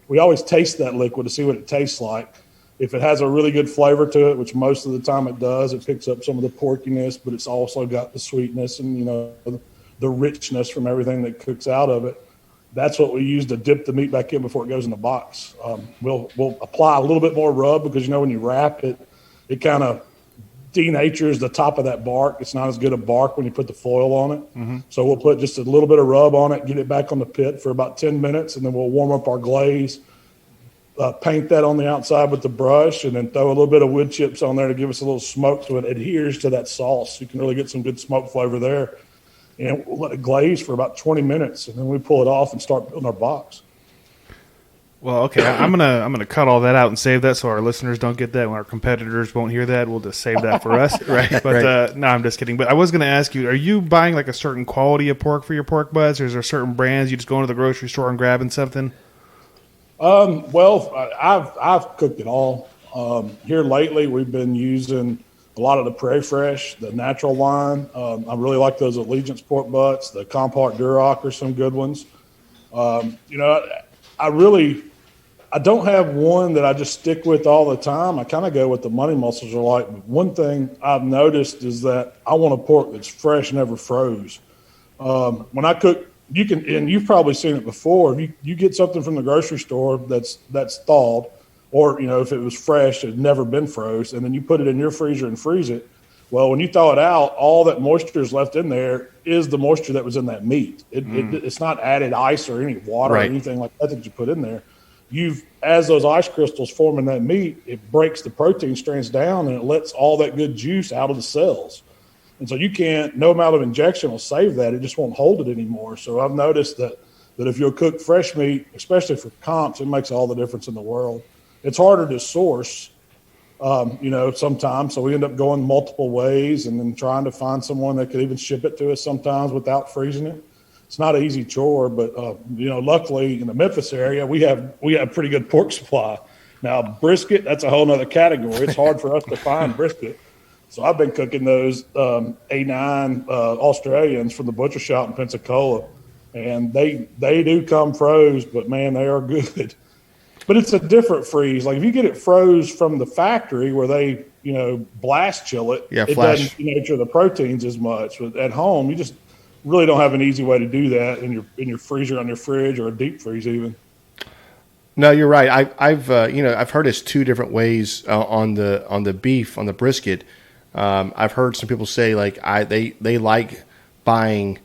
we always taste that liquid to see what it tastes like. If it has a really good flavor to it, which most of the time it does, it picks up some of the porkiness, but it's also got the sweetness and the richness from everything that cooks out of it. That's what we use to dip the meat back in before it goes in the box. We'll apply a little bit more rub because when you wrap it, it kind of denatures the top of that bark. It's not as good a bark when you put the foil on it. So we'll put just a little bit of rub on it, get it back on the pit for about 10 minutes, and then we'll warm up our glaze, paint that on the outside with the brush, and then throw a little bit of wood chips on there to give us a little smoke so it adheres to that sauce. You can really get some good smoke flavor there. And we'll let it glaze for about 20 minutes, and then we pull it off and start building our box. Well, okay, I'm gonna cut all that out and save that so our listeners don't get that. When our competitors won't hear that, we'll just save that for us. Right. But no, I'm just kidding. But I was gonna ask you: are you buying like a certain quality of pork for your pork butts, or is there certain brands you just go into the grocery store and grabbing something? Well, I've cooked it all. Here lately, we've been using a lot of the Prairie Fresh, the natural line. I really like those Allegiance pork butts. The Compart Duroc are some good ones. I don't have one that I just stick with all the time. I kind of go with the money muscles are like. But one thing I've noticed is that I want a pork that's fresh, never froze. When I cook, you can, and you've probably seen it before. If you get something from the grocery store that's thawed, or if it was fresh, it had never been froze, and then you put it in your freezer and freeze it. Well, when you thaw it out, all that moisture is left in there is the moisture that was in that meat. It's not added ice or any water or anything like that you put in there. As those ice crystals form in that meat, it breaks the protein strands down and it lets all that good juice out of the cells. And so no amount of injection will save that. It just won't hold it anymore. So I've noticed that if you'll cook fresh meat, especially for comps, it makes all the difference in the world. It's harder to source, sometimes. So we end up going multiple ways and then trying to find someone that could even ship it to us sometimes without freezing it. It's not an easy chore, but luckily in the Memphis area, we have pretty good pork supply. Now, brisket, that's a whole nother category. It's hard for us to find brisket. So I've been cooking those A9 Australians from the butcher shop in Pensacola, and they do come froze, but man, they are good. But it's a different freeze. Like if you get it froze from the factory where they, blast chill it, it doesn't denature the proteins as much. But at home, you just really don't have an easy way to do that in your freezer, on your fridge, or a deep freeze even. No, you're right. I've heard it's two different ways on the beef, on the brisket. I've heard some people say they like buying,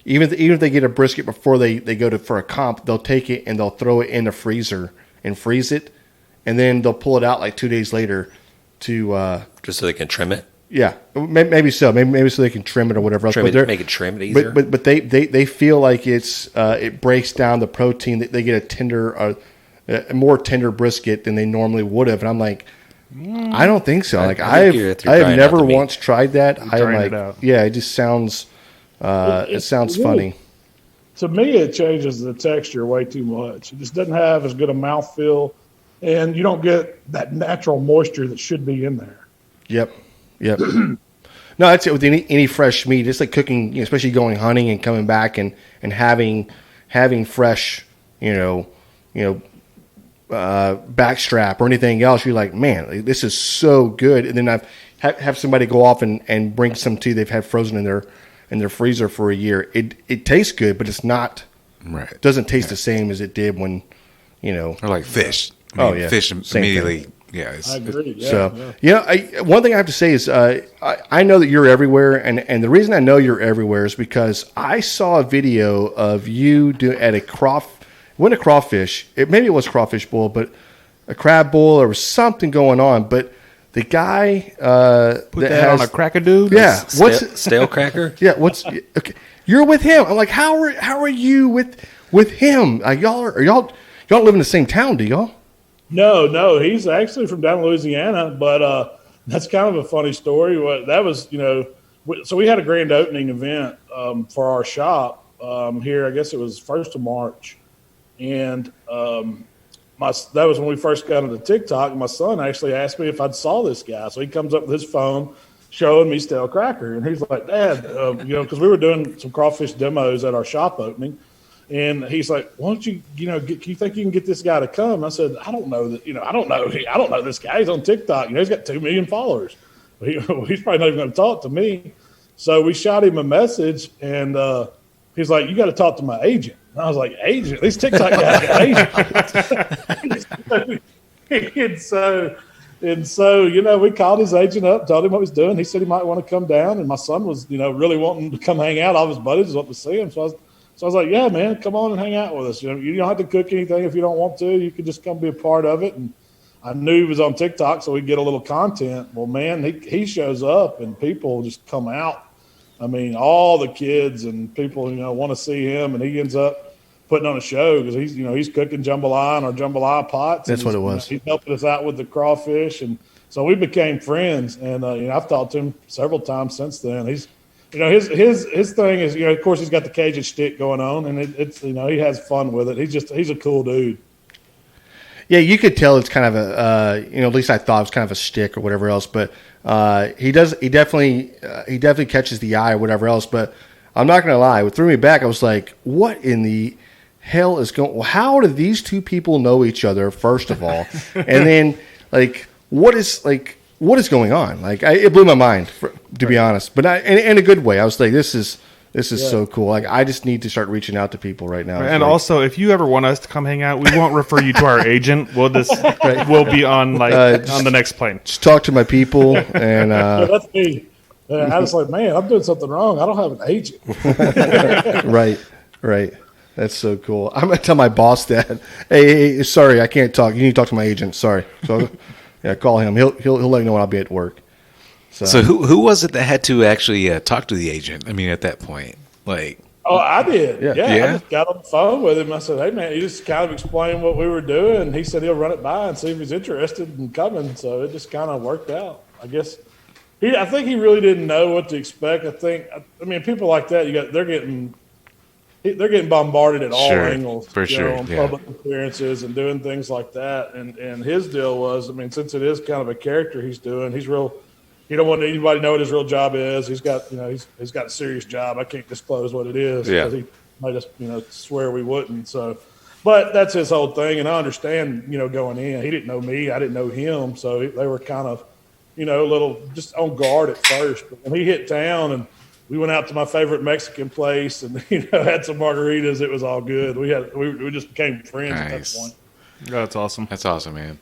even if they get a brisket before they go for a comp, they'll take it and they'll throw it in the freezer and freeze it, and then they'll pull it out like 2 days later to just so they can trim it. Yeah, maybe so. Maybe so they can trim it or whatever else. Make it trim it easier. But they feel like it breaks down the protein. They get a more tender brisket than they normally would have. And I'm like, I don't think so. Like I have never once tried that. It just sounds it sounds funny. To me, it changes the texture way too much. It just doesn't have as good a mouthfeel, and you don't get that natural moisture that should be in there. Yep. No, that's it with any fresh meat. It's like cooking, especially going hunting and coming back and having fresh, backstrap or anything else. You're like, man, this is so good. And then have somebody go off and bring some tea they've had frozen in their freezer for a year. It tastes good, but it's not. Right. It doesn't taste the same as it did when, Or like fish. Fish immediately. Thing. Yeah, I agree. One thing I have to say is I know that you're everywhere, and the reason I know you're everywhere is because I saw a video of you at a crawfish. Maybe it was crawfish boil, but a crab boil or something going on. But the guy put that on a crackadoo. Yeah, stale cracker? Yeah, okay? You're with him. I'm like, how are you with him? Like, y'all don't live in the same town, do y'all? No, he's actually from down in Louisiana, but that's kind of a funny story. That was, so we had a grand opening event for our shop here. I guess it was 1st of March, and that was when we first got into TikTok. And my son actually asked me if I'd saw this guy, so he comes up with his phone, showing me stale cracker, and he's like, "Dad, because we were doing some crawfish demos at our shop opening." And he's like, "Why don't you, can you think you can get this guy to come?" I said, "I don't know that. I don't know this guy. He's on TikTok. He's got 2 million followers. He's probably not even going to talk to me." So we shot him a message, and he's like, "You got to talk to my agent." And I was like, "Agent? These TikTok guys got agents." And so And so, we called his agent up, told him what he was doing. He said he might want to come down, and my son was, really wanting to come hang out. All his buddies wanted to see him. So I was like, yeah, man, come on and hang out with us. You don't have to cook anything if you don't want to. You can just come be a part of it. And I knew he was on TikTok, so we'd get a little content. Well, man, he shows up, and people just come out. I mean, all the kids and people, want to see him, and he ends up putting on a show because he's cooking jambalaya in our jambalaya pots. That's what it was. He's helping us out with the crawfish, and so we became friends. And I've talked to him several times since then. He's, his thing is, of course, he's got the Cajun shtick going on, and it's he has fun with it. He's a cool dude. Yeah, you could tell it's kind of a at least I thought it was kind of a shtick or whatever else, but he definitely catches the eye or whatever else. But I'm not going to lie, what threw me back, I was like, what in the hell is going? Well, how do these two people know each other? First of all, and then what is going on? It blew my mind, to be honest, but in a good way. I was like, this is so cool. I just need to start reaching out to people right now. And also, if you ever want us to come hang out, we won't refer you to our agent. We'll just we'll be on on the next plane. Just talk to my people, and that's me. I was like, man, I'm doing something wrong. I don't have an agent. Right. That's so cool. I'm gonna tell my boss that. Hey, sorry, I can't talk. You need to talk to my agent. Sorry. So, yeah, call him. He'll let me know when I'll be at work. So who was it that had to actually talk to the agent? I mean, at that point, Oh, I did. Yeah. I just got on the phone with him. I said, hey, man, he just kind of explained what we were doing. He said he'll run it by and see if he's interested in coming. So it just kind of worked out. I guess I think he really didn't know what to expect. I mean, people like that, they're getting bombarded at all angles, for sure, on public appearances and doing things like that. And his deal was, I mean, since it is kind of a character he's doing, he's real. He don't want anybody to know what his real job is. He's got, he's got a serious job. I can't disclose what it is because he might just, swear we wouldn't. So, but that's his whole thing. And I understand, going in, he didn't know me, I didn't know him, so they were kind of, a little just on guard at first. But when he hit town and we went out to my favorite Mexican place and had some margaritas, it was all good. We just became friends at that point. That's awesome. That's awesome, man.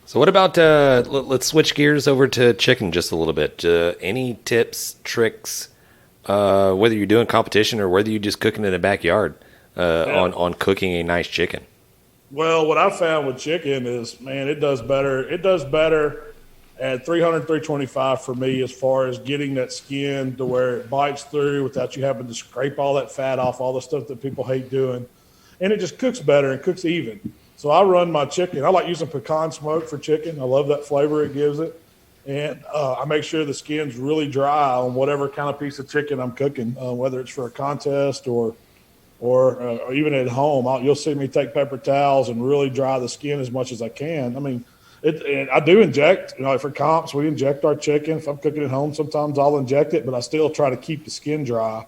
So what about let's switch gears over to chicken just a little bit. Any tips, tricks, whether you're doing competition or whether you're just cooking in the backyard on cooking a nice chicken? Well, what I found with chicken is, man, it does better. It does better at 300, 325 for me as far as getting that skin to where it bites through without you having to scrape all that fat off, all the stuff that people hate doing. And it just cooks better and cooks even. So I run my chicken. I like using pecan smoke for chicken. I love that flavor it gives it. And I make sure the skin's really dry on whatever kind of piece of chicken I'm cooking, whether it's for a contest or even at home. You'll see me take paper towels and really dry the skin as much as I can. I mean, and I do inject, for comps, we inject our chicken. If I'm cooking at home, sometimes I'll inject it, but I still try to keep the skin dry.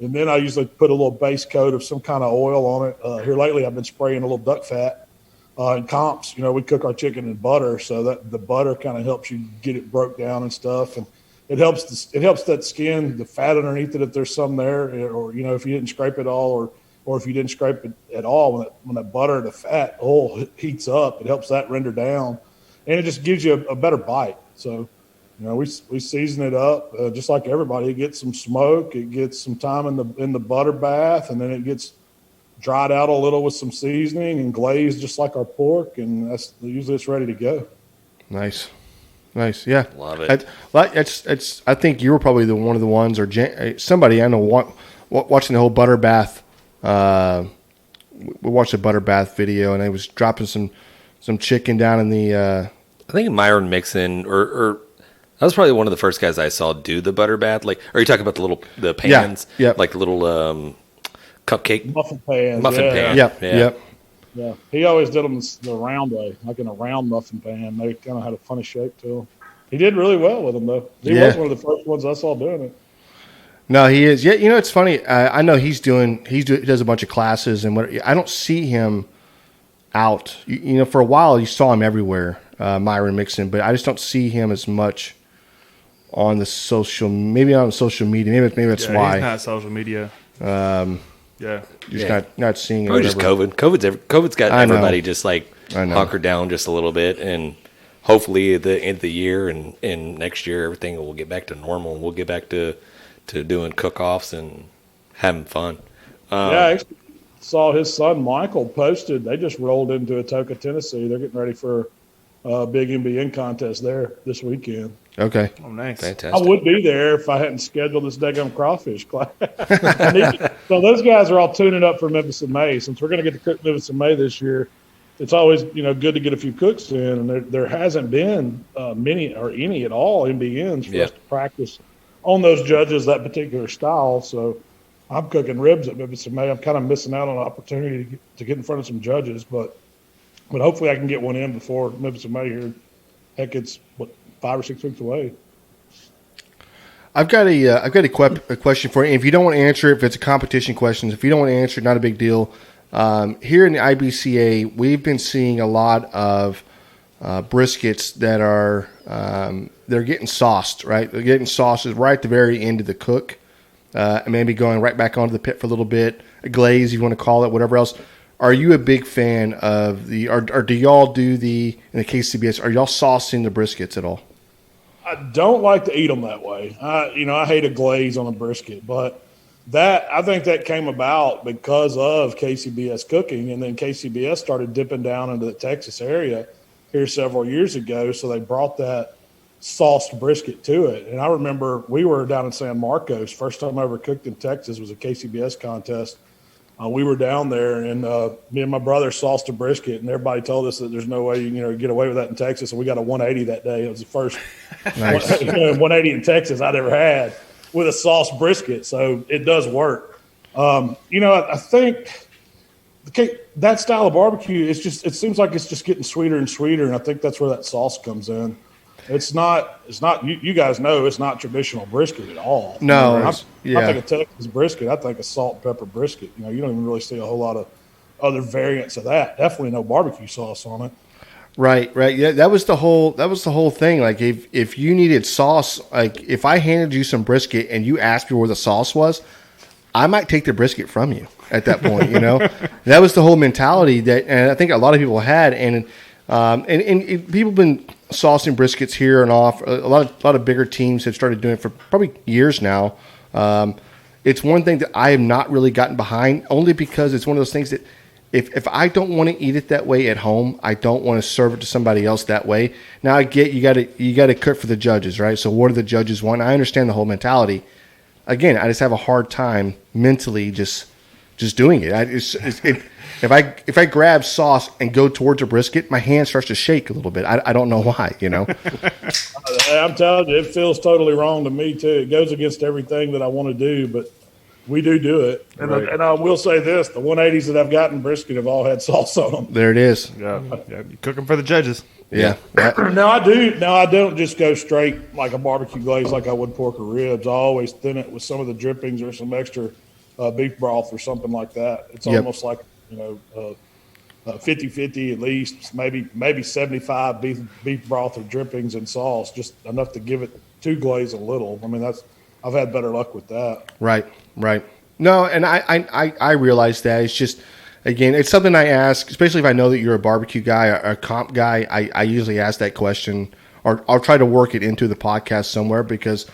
And then I usually put a little base coat of some kind of oil on it. Here lately, I've been spraying a little duck fat. In comps, we cook our chicken in butter, so that the butter kind of helps you get it broke down and stuff. And it helps that skin, the fat underneath it, if there's some there, or, if you didn't scrape it all, or if you didn't scrape it at all, when that butter, the fat oil heats up, it helps that render down. And it just gives you a better bite. So, we season it up just like everybody. It gets some smoke, it gets some time in the butter bath, and then it gets dried out a little with some seasoning and glazed just like our pork, and usually it's ready to go. Nice, yeah, love it. I think you were probably one of the ones, or somebody I know watching the whole butter bath. We watched a butter bath video, and I was dropping some chicken down in the. I think Myron Mixon or that was probably one of the first guys I saw do the butter bath. Like, are you talking about the pans? Yeah. Like the little cupcake muffin pan. pan. Yep. Yeah. He always did them the round way, like in a round muffin pan. They kind of had a funny shape to them. He did really well with them, though. He was one of the first ones I saw doing it. No, he is. Yeah, it's funny. I know he does a bunch of classes, and I don't see him out. For a while you saw him everywhere, Myron Mixon, but I just don't see him as much on the social. Maybe on social media. Maybe that's why. He's not social media. Just not seeing it. Probably just COVID. COVID's got everybody just like I know. hunkered down just a little bit, and hopefully at the end of the year and next year everything will get back to normal, and we'll get back to doing cook-offs and having fun. I actually saw his son Michael posted. They just rolled into Atoka, Tennessee. They're getting ready for a big MBN contest there this weekend. Okay. Oh, nice. Fantastic. I would be there if I hadn't scheduled this daggum crawfish class. So those guys are all tuning up for Memphis in May. Since we're going to get to cook Memphis in May this year, it's always good to get a few cooks in, and there hasn't been many or any at all MBNs for us to practice on those judges that particular style. So I'm cooking ribs at Memphis in May. I'm kind of missing out on an opportunity to get in front of some judges, but hopefully I can get one in before Memphis in May here. Heck, it's 5 or 6 weeks away. I've got a question for you. If you don't want to answer it, if it's a competition question, if you don't want to answer it, not a big deal. Here in the IBCA, we've been seeing a lot of briskets that are they're getting sauced, right? They're getting sauces right at the very end of the cook, and maybe going right back onto the pit for a little bit, a glaze, you want to call it, whatever else. Are you a big fan of or do y'all do in the KCBS, are y'all saucing the briskets at all? I don't like to eat them that way. I hate a glaze on a brisket, but I think that came about because of KCBS cooking, and then KCBS started dipping down into the Texas area here several years ago, so they brought that sauced brisket to it. And I remember we were down in San Marcos. First time I ever cooked in Texas was a KCBS contest. We were down there, and me and my brother sauced a brisket, and everybody told us that there's no way you can get away with that in Texas. And we got a 180 that day. It was the first 180 in Texas I'd ever had with a sauced brisket. So it does work. I think that style of barbecue, it seems like it's just getting sweeter and sweeter, and I think that's where that sauce comes in. It's not. You guys know it's not traditional brisket at all. No, I think of Texas brisket. I think of salt and pepper brisket. You don't even really see a whole lot of other variants of that. Definitely no barbecue sauce on it. Right. Yeah, that was the whole thing. Like if you needed sauce, like if I handed you some brisket and you asked me where the sauce was, I might take the brisket from you at that point. That was the whole mentality and I think a lot of people had, and people have been saucing briskets here and off. A lot of bigger teams have started doing it for probably years now. It's one thing that I have not really gotten behind, only because it's one of those things that if I don't want to eat it that way at home, I don't want to serve it to somebody else that way. Now I get you got to cook for the judges, right? So what do the judges want? I understand the whole mentality. Again, I just have a hard time mentally just doing it. If I grab sauce and go towards a brisket, my hand starts to shake a little bit. I don't know why, I'm telling you, it feels totally wrong to me too. It goes against everything that I want to do, but we do it. And I will say this: the 180s that I've gotten brisket have all had sauce on them. There it is. Yeah, you cook them for the judges. Yeah. Now I don't just go straight like a barbecue glaze like I would pork or ribs. I always thin it with some of the drippings or some extra beef broth or something like that. It's almost like 50-50 at least, maybe 75 beef broth or drippings and sauce, just enough to give it to glaze a little. I mean, I've had better luck with that. Right. No, and I realize that. It's just, again, it's something I ask, especially if I know that you're a barbecue guy or a comp guy. I usually ask that question, or I'll try to work it into the podcast somewhere, because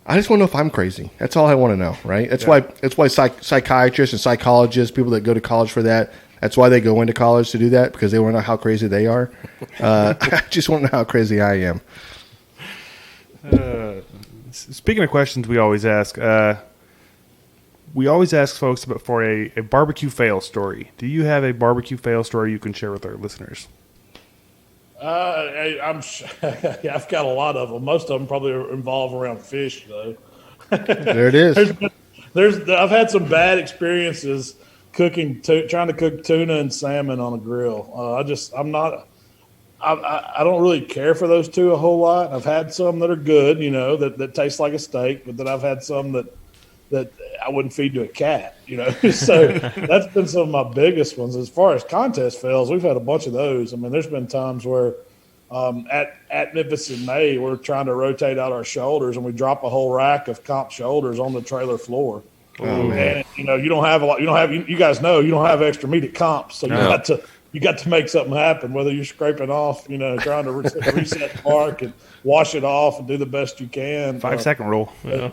I just want to know if I'm crazy. That's all I want to know, right? That's why psychiatrists and psychologists, people that go to college for that, that's why they go into college to do that, because they want to know how crazy they are. I just want to know how crazy I am. Speaking of questions we always ask folks for a barbecue fail story. Do you have a barbecue fail story you can share with our listeners? I've got a lot of them. Most of them probably involve around fish, though. There it is. I've had some bad experiences trying to cook tuna and salmon on a grill. I don't really care for those two a whole lot. I've had some that are good, that taste like a steak, but then I've had some that I wouldn't feed to a cat, So that's been some of my biggest ones. As far as contest fails, we've had a bunch of those. I mean, there's been times where at Memphis in May, we're trying to rotate out our shoulders, and we drop a whole rack of comp shoulders on the trailer floor. Oh, man. And you don't have a lot. You guys know you don't have extra meat at comps, so you got to you got to make something happen, whether you're scraping off, trying to reset the bark and wash it off and do the best you can. 5-second rule. Yeah.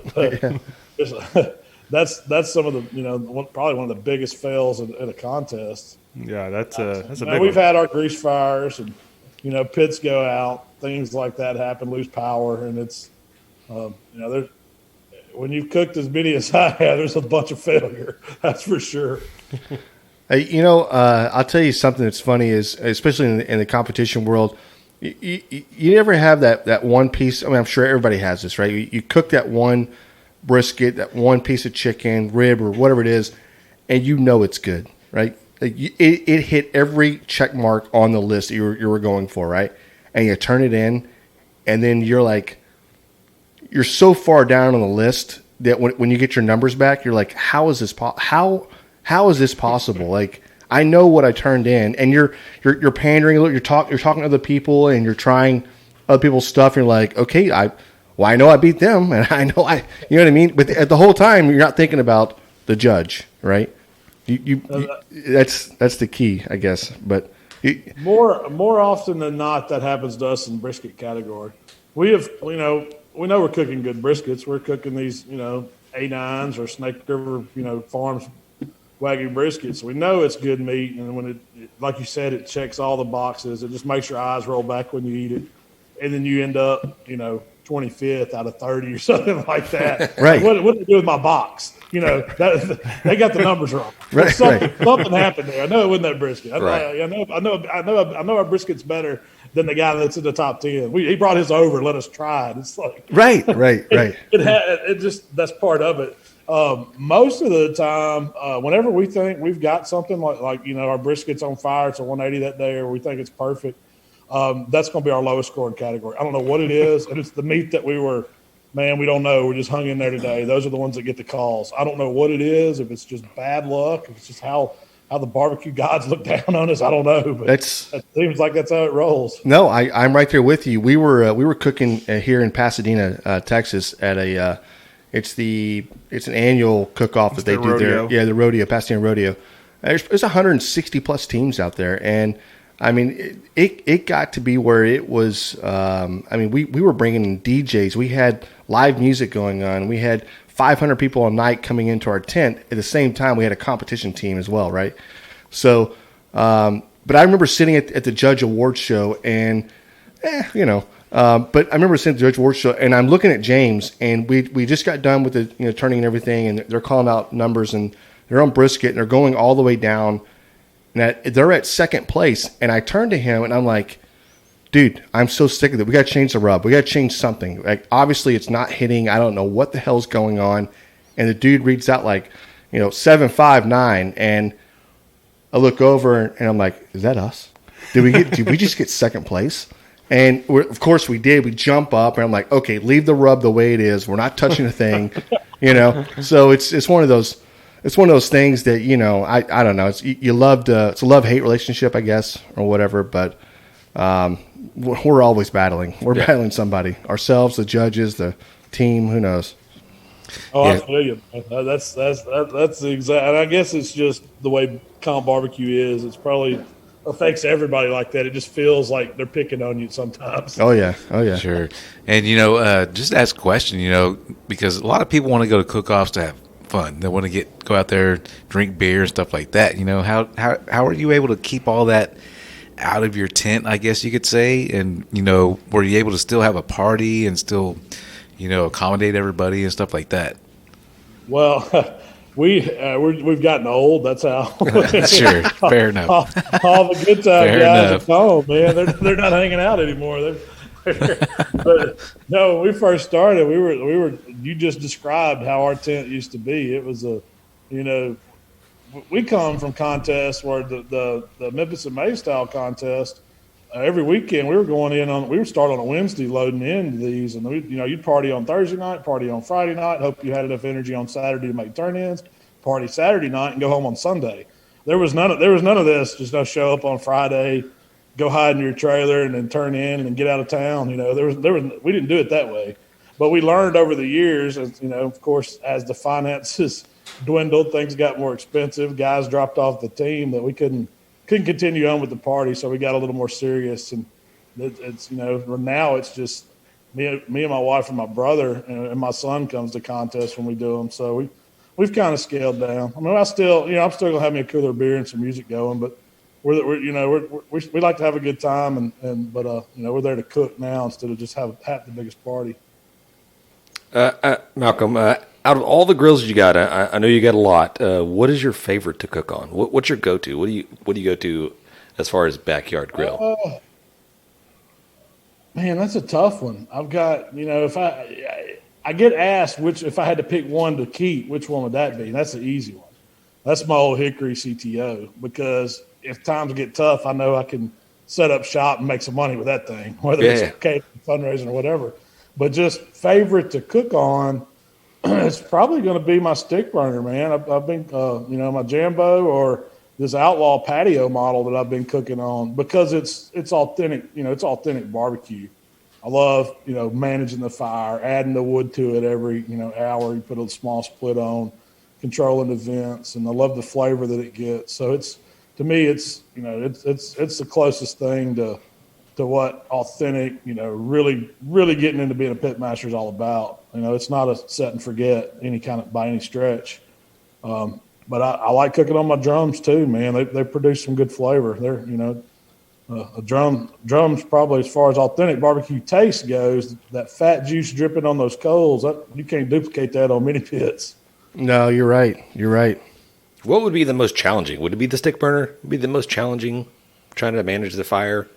That's some of the, probably one of the biggest fails in a contest. Yeah, that's a big We've one. had our grease fires and, pits go out, things like that happen, lose power. And it's, there's, when you've cooked as many as I have, there's a bunch of failure. That's for sure. Hey, I'll tell you something that's funny is, especially in the competition world, you never have that one piece. I mean, I'm sure everybody has this, right? You cook that one brisket, that one piece of chicken, rib, or whatever it is, and it's good, right? Like it hit every check mark on the list that you were going for, right? And you turn it in, and then you're so far down on the list that when you get your numbers back, you're like, how is this how is this possible? Like, I know what I turned in, and you're pandering a little. You're talking to other people, and you're trying other people's stuff. And you're like, okay, I know I beat them, and I know you know what I mean. But at the whole time, you're not thinking about the judge, right? That's the key, I guess. But more often than not, that happens to us in brisket category. We have, we know we're cooking good briskets. We're cooking these, A9s or Snake River, Farms Wagyu briskets. We know it's good meat, and when it, like you said, it checks all the boxes. It just makes your eyes roll back when you eat it, and then you end up, 25th out of 30 or something like that. Right. What do I do with my box? They got the numbers wrong. Right, Something happened there. I know it wasn't that brisket. Right. I know our brisket's better than the guy that's in the top 10. He brought his over, let us try it. It's like right. it just that's part of it. Most of the time, whenever we think we've got something like our brisket's on fire, it's a 180 that day, or we think it's perfect, that's going to be our lowest scoring category. I don't know what it is, and it's the meat that we don't know. We just hung in there today. Those are the ones that get the calls. I don't know what it is. If it's just bad luck, if it's just how the barbecue gods look down on us, I don't know. But it seems like that's how it rolls. No, I'm right there with you. We were cooking here in Pasadena, Texas, at a it's an annual cook-off that they do there. Yeah, the rodeo, Pasadena Rodeo. There's 160 plus teams out there, and I mean it got to be where it was. We were bringing in DJs. We had live music going on. We had 500 people a night coming into our tent. At the same time, we had a competition team as well, right? So, but I remember sitting at the Judge Awards show, and but I remember sitting at the Judge Awards show, and I'm looking at James, and we just got done with the turning and everything, and they're calling out numbers, and they're on brisket, and they're going all the way down, and they're at second place, and I turned to him, and I'm like, dude, I'm so sick of it. We got to change the rub. We got to change something. Like, obviously, it's not hitting. I don't know what the hell's going on. And the dude reads out 759, and I look over and I'm like, is that us? Did we just get second place? And of course we did. We jump up, and I'm like, okay, leave the rub the way it is. We're not touching a thing, So it's one of those. It's one of those things that I don't know. It's a love-hate relationship, I guess, or whatever. But we're always battling. We're battling somebody. Ourselves, the judges, the team. Who knows? Oh, yeah. I feel you. That's the exact. And I guess it's just the way comp barbecue is. It's probably affects everybody like that. It just feels like they're picking on you sometimes. Oh yeah. Sure. And just ask a question. Because a lot of people want to go to cook-offs to have fun. They want to go out there, drink beer and stuff like that. How are you able to keep all that out of your tent, I guess you could say, and were you able to still have a party and still accommodate everybody and stuff like that? Well, we've gotten old. That's how. Sure, fair enough. All the good time guys are gone, man. They're not hanging out anymore. But no, when we first started, we were. You just described how our tent used to be. It was we come from contests where the Memphis and May style contest. Every weekend we were going in we would start on a Wednesday loading into these, and you'd party on Thursday night, party on Friday night, hope you had enough energy on Saturday to make turn-ins, party Saturday night, and go home on Sunday. There was none of this. Just no show up on Friday, go hide in your trailer, and then turn in and then get out of town. We didn't do it that way, but we learned over the years, as of course, as the finances dwindled, things got more expensive. Guys dropped off the team that we couldn't couldn't continue on with the party, so we got a little more serious. And it's now it's just me and my wife and my brother, and my son comes to contests when we do them. So we've kind of scaled down. I mean, I'm still gonna have me a cooler beer and some music going, but we like to have a good time, but we're there to cook now instead of just have the biggest party. Malcolm, out of all the grills you got, I know you got a lot. What is your favorite to cook on? What's your go-to? What do you go to as far as backyard grill? Man, that's a tough one. I've got, if I get asked if I had to pick one to keep, which one would that be? That's the easy one. That's my old Hickory CTO, because if times get tough, I know I can set up shop and make some money with that thing, whether it's fundraising or whatever. But just favorite to cook on, it's probably going to be my stick burner, man. I've been, my Jambo or this Outlaw patio model that I've been cooking on, because it's authentic. It's authentic barbecue. I love, managing the fire, adding the wood to it every, hour. You put a small split on, controlling the vents, and I love the flavor that it gets. So it's the closest thing to what authentic, really, really getting into being a pit master is all about. It's not a set and forget by any stretch. But I like cooking on my drums too, man. They produce some good flavor. They're, a drums probably, as far as authentic barbecue taste goes, that fat juice dripping on those coals, you can't duplicate that on many pits. No, you're right. You're right. What would be the most challenging? Would it be the stick burner? Would it be the most challenging, trying to manage the fire?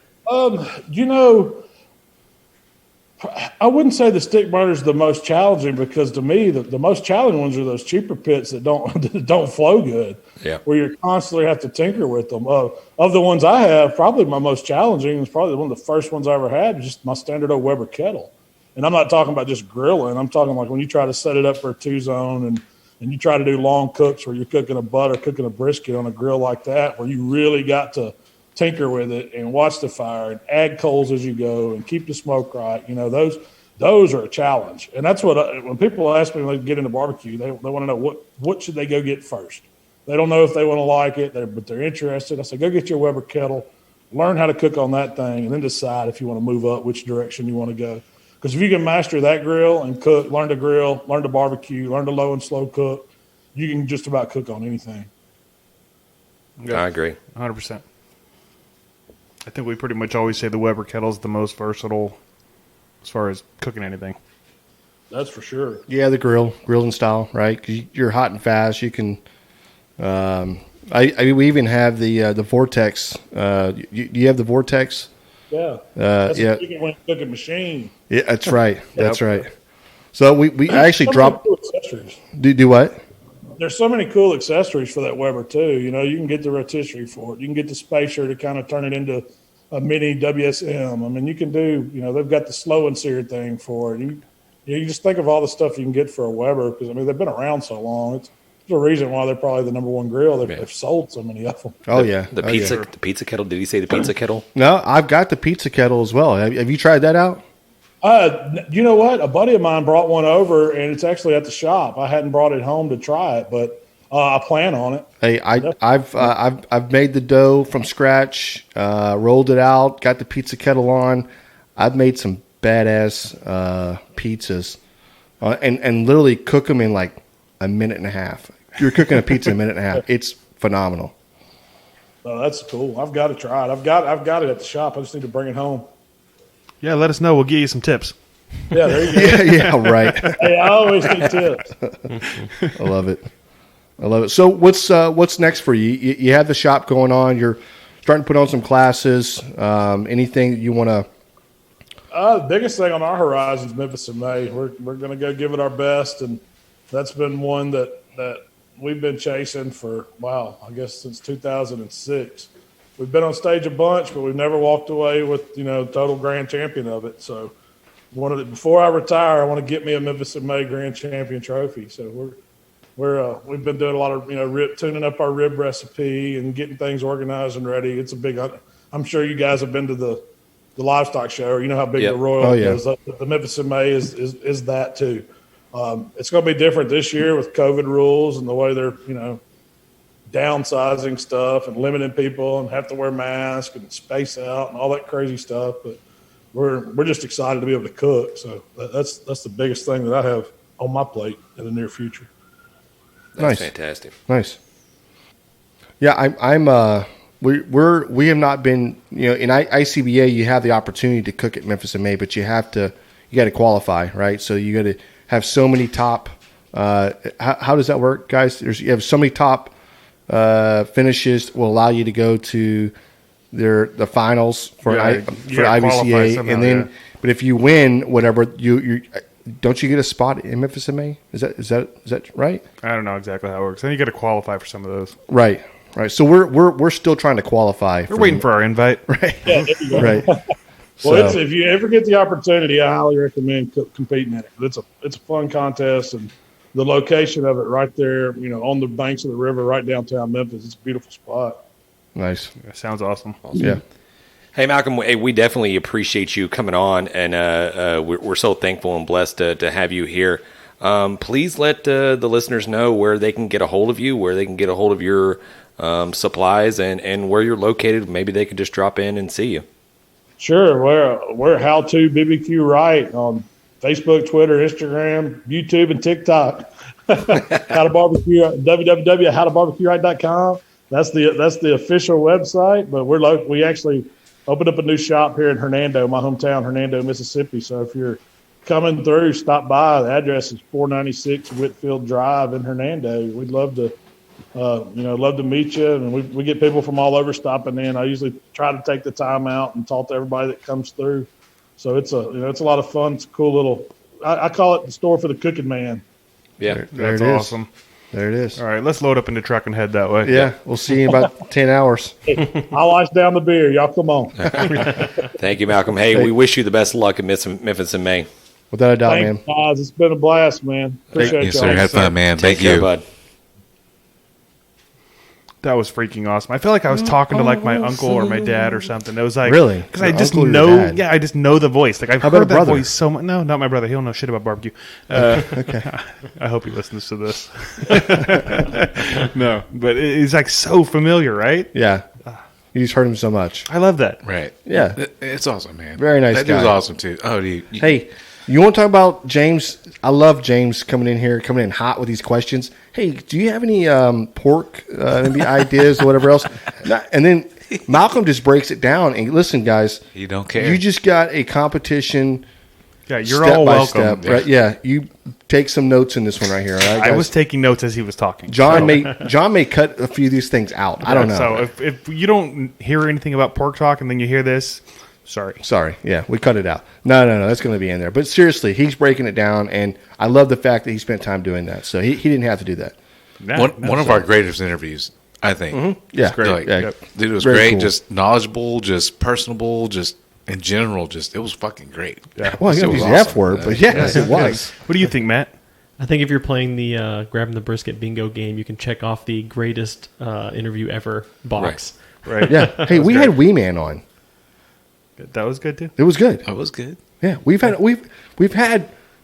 I wouldn't say the stick burner is the most challenging, because to me, the most challenging ones are those cheaper pits that don't flow good. Yeah. Where you constantly have to tinker with them. Of the ones I have, probably my most challenging is probably one of the first ones I ever had, was just my standard old Weber kettle. And I'm not talking about just grilling. I'm talking like when you try to set it up for a 2-zone and you try to do long cooks where you're cooking a butt or cooking a brisket on a grill like that, where you really got to tinker with it and watch the fire and add coals as you go and keep the smoke right. Those are a challenge. And that's what when people ask me when they get into barbecue, they want to know what should they go get first. They don't know if they want to like it, but they're interested. I say, go get your Weber kettle, learn how to cook on that thing, and then decide if you want to move up, which direction you want to go. Because if you can master that grill and cook, learn to grill, learn to barbecue, learn to low and slow cook, you can just about cook on anything. I agree. 100%. I think we pretty much always say the Weber kettle is the most versatile as far as cooking anything. That's for sure. Yeah, the grilling style, right? 'Cause you're hot and fast. You can. We even have the Vortex. You have the Vortex? Yeah. That's yeah. a cooking machine. Yeah, that's right. That's right. So we actually dropped. Cool accessories. Do what? There's so many cool accessories for that Weber too. You can get the rotisserie for it. You can get the spacer to kind of turn it into a mini WSM. I mean, you can do. They've got the slow and sear thing for it. You just think of all the stuff you can get for a Weber, because they've been around so long. It's a reason why they're probably the number one grill. They've sold so many of them. Oh yeah, the pizza kettle. Did he say the pizza kettle? No, I've got the pizza kettle as well. Have you tried that out? You know what? A buddy of mine brought one over, and it's actually at the shop. I hadn't brought it home to try it, but I plan on it. Hey, I've made the dough from scratch, rolled it out, got the pizza kettle on. I've made some badass pizzas, and literally cook them in like a minute and a half. You're cooking a pizza in a minute and a half. It's phenomenal. Oh, that's cool. I've got to try it. I've got it at the shop. I just need to bring it home. Yeah, let us know. We'll give you some tips. Yeah, there you go. yeah, right. Hey, I always need tips. I love it. So what's next for you? You have the shop going on. You're starting to put on some classes. Anything that you want to? The biggest thing on our horizon is Memphis in May. We're going to go give it our best, and that's been one that we've been chasing for, I guess since 2006. We've been on stage a bunch, but we've never walked away with, total grand champion of it. So before I retire, I want to get me a Memphis in May grand champion trophy. So we've been doing a lot of, tuning up our rib recipe and getting things organized and ready. It's a big, I'm sure you guys have been to the livestock show, or you know how big the Royal is. The Memphis in May is that too. It's going to be different this year with COVID rules and the way they're, downsizing stuff and limiting people and have to wear masks and space out and all that crazy stuff. But we're just excited to be able to cook. So that's the biggest thing that I have on my plate in the near future. That's Nice. fantastic. Nice. Yeah, we have not been, in ICBA you have the opportunity to cook at Memphis in May, but you got to qualify, right? So you got to have so many top. How does that work, guys? You have so many top finishes will allow you to go to the finals for IBCA, somehow, and then but if you win whatever you don't you get a spot in Memphis in May? Is that right? I don't know exactly how it works. Then you got to qualify for some of those. Right. So we're still trying to qualify. We're waiting for our invite. Right. Yeah, there you go. Right. Well, So- if you ever get the opportunity, I highly recommend competing in it. It's a fun contest, and the location of it right there, on the banks of the river, right downtown Memphis. It's a beautiful spot. Nice. That sounds awesome. Yeah. Hey, Malcolm, we definitely appreciate you coming on, and we're so thankful and blessed to have you here. Please let the listeners know where they can get a hold of you, where they can get a hold of your supplies, and where you're located. Maybe they could just drop in and see you. Sure, we're How To BBQ Right on Facebook, Twitter, Instagram, YouTube, and TikTok. How to barbecue, www.howtobarbecueright.com. That's the official website. But we actually opened up a new shop here in Hernando, my hometown, Hernando, Mississippi. So if you're coming through, stop by. The address is 496 Whitfield Drive in Hernando. We'd love to meet you. And we get people from all over stopping in. I usually try to take the time out and talk to everybody that comes through. So it's a lot of fun. It's a cool little. I call it the store for the cooking man. Yeah. There That's it is. awesome. There it is. All right, let's load up in the truck and head that way. Yeah. We'll see you in about 10 hours. I'll ice down the beer. Y'all come on. Thank you, Malcolm. Hey, we wish you the best of luck at Memphis in May. Without a doubt, man. Thanks, guys. It's been a blast, man. Appreciate Yes, y'all. sir. Had fun, man. Take Thank care, you. bud. That was freaking awesome. I feel like I was talking to like my uncle or my dad or something. It was like Really? because I Your just uncle or your know. dad? Yeah, I just know the voice. Like I've How about heard a that brother? voice so much. No, not my brother. He don't know shit about barbecue. Okay. I hope he listens to this. No, but it's like so familiar, right? Yeah. You just heard him so much. I love that. Right. Yeah. It's awesome, man. Very nice That dude's guy. awesome, too. Oh, dude. Hey, you want to talk about James? I love James coming in hot with these questions. Hey, do you have any pork maybe ideas or whatever else? And then Malcolm just breaks it down. And listen, guys, You don't care. you just got a competition. Yeah, you're step all by welcome. step, right? Yeah, you take some notes in this one right here. All right, I guys? was taking notes as he was talking. John So- may cut a few of these things out. I don't know. So if you don't hear anything about pork talk and then you hear this, sorry. Sorry. Yeah, we cut it out. No. That's going to be in there. But seriously, he's breaking it down, and I love the fact that he spent time doing that. So he didn't have to do that. Yeah, One of our greatest interviews, I think. Yeah, great. Like, Yeah. dude, it was Very great. cool. Just knowledgeable, just personable, just in general, just it was fucking great. Yeah. Well, he It got to was use the F awesome. word, but yes, it was. What do you think, Matt? I think if you're playing the grabbing the brisket bingo game, you can check off the greatest interview ever box. Right. Yeah. Hey, we had Wee Man on. That was good too. It was good. It was good. Yeah, we've had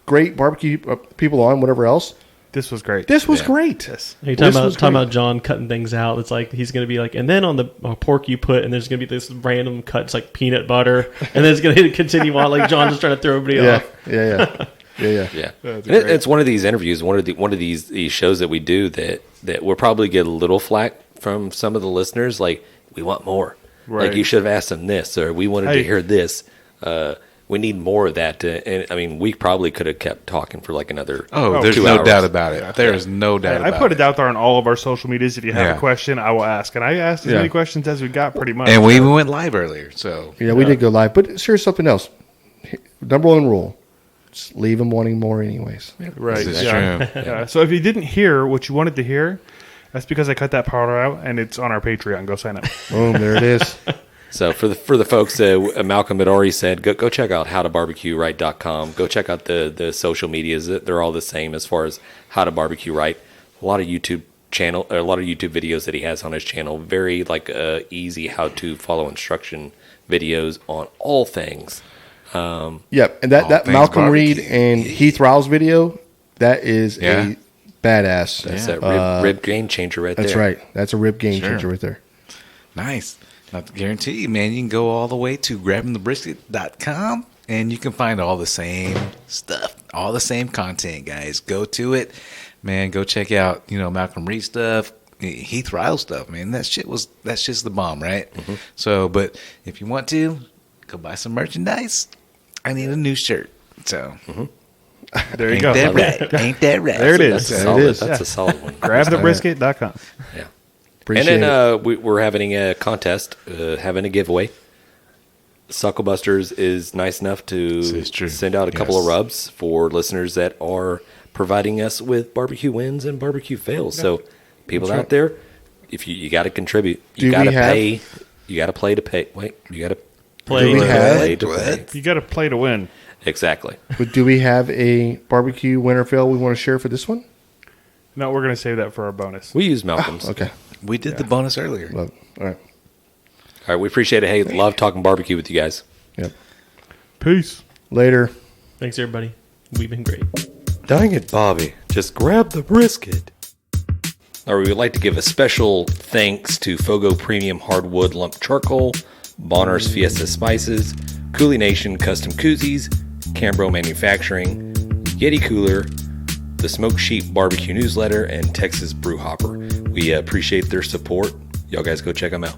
great barbecue people on, whatever else. This was great. This was Yeah. great. Yes. Are you This talking was about great. John cutting things out? It's like he's going to be like, and then on the pork you put, and there's going to be this random cuts like peanut butter, and then it's going to continue on like John just trying to throw everybody Yeah, off. yeah. Yeah, That's And great. it's one of these interviews, one of these shows that we do that we'll probably get a little flack from some of the listeners. Like, we want more. Right. Like, you should have asked them this, or we wanted Hey. to hear this. We need more of that. And I mean, we probably could have kept talking for like another. Oh, there's 2 no hours. doubt about it. There is no doubt I about put it out there on all of our social medias. If you have Yeah. a question, I will ask. And I asked as Yeah. many questions as we got, pretty much. And we even went live earlier. So Yeah, we did go live. But here's something else. Number one rule: just leave them wanting more, anyways. right. this is Yeah. true. Yeah. So if you didn't hear what you wanted to hear, that's because I cut that part out, and it's on our Patreon. Go sign up. Boom, there it is. So for the folks, Malcolm had already said, go check out howtobarbecueright.com. Go check out the social medias. They're all the same as far as how to barbecue right. A lot of YouTube videos that he has on his channel. Very easy how to follow instruction videos on all things. Yep, and that All things Malcolm Reed barbecue. and Heath Riles video, that is Yeah. a badass. That's that rib game changer right That's there. right. That's a rib game Sure. changer right there. Nice. I guarantee you, man, you can go all the way to grabbingthebrisket.com and you can find all the same stuff, all the same content, guys. Go to it, man. Go check out, Malcom Reed stuff, Heath Ryle stuff, man. That's just the bomb, right? Mm-hmm. So, but if you want to, go buy some merchandise. I need a new shirt. So, There you ain't go. that right? Ain't that right? There it is. That's a There solid, it is. that's a solid one. GrabTheBrisket.com. Yeah. Appreciate And it. then we're having a contest, having a giveaway. Sucklebusters is nice enough to This is true. send out a couple of Yes. rubs for listeners that are providing us with barbecue wins and barbecue fails. So people out there, if you got to contribute, Do you got to we have- pay. You got to play to pay. Wait, you got to Play. Do we have- play to pay. You got to play to win. Exactly. But do we have a barbecue winner fail we want to share for this one? No, we're going to save that for our bonus. We use Malcolm's. Okay. We did the bonus earlier. Love. All right. All right, we appreciate it. Hey, love talking barbecue with you guys. Yep. Peace. Later. Thanks, everybody. We've been great. Dang it, Bobby. Just grab the brisket. All right, we would like to give a special thanks to FOGO Premium Hardwood Lump Charcoal, Bolner's Fiesta Spices, CoolieNation Custom Koozies, Cambro Manufacturing, YETI Cooler, the Smoke Sheep Barbecue Newsletter, and Texas Brew Hopper. We appreciate their support. Y'all guys go check them out.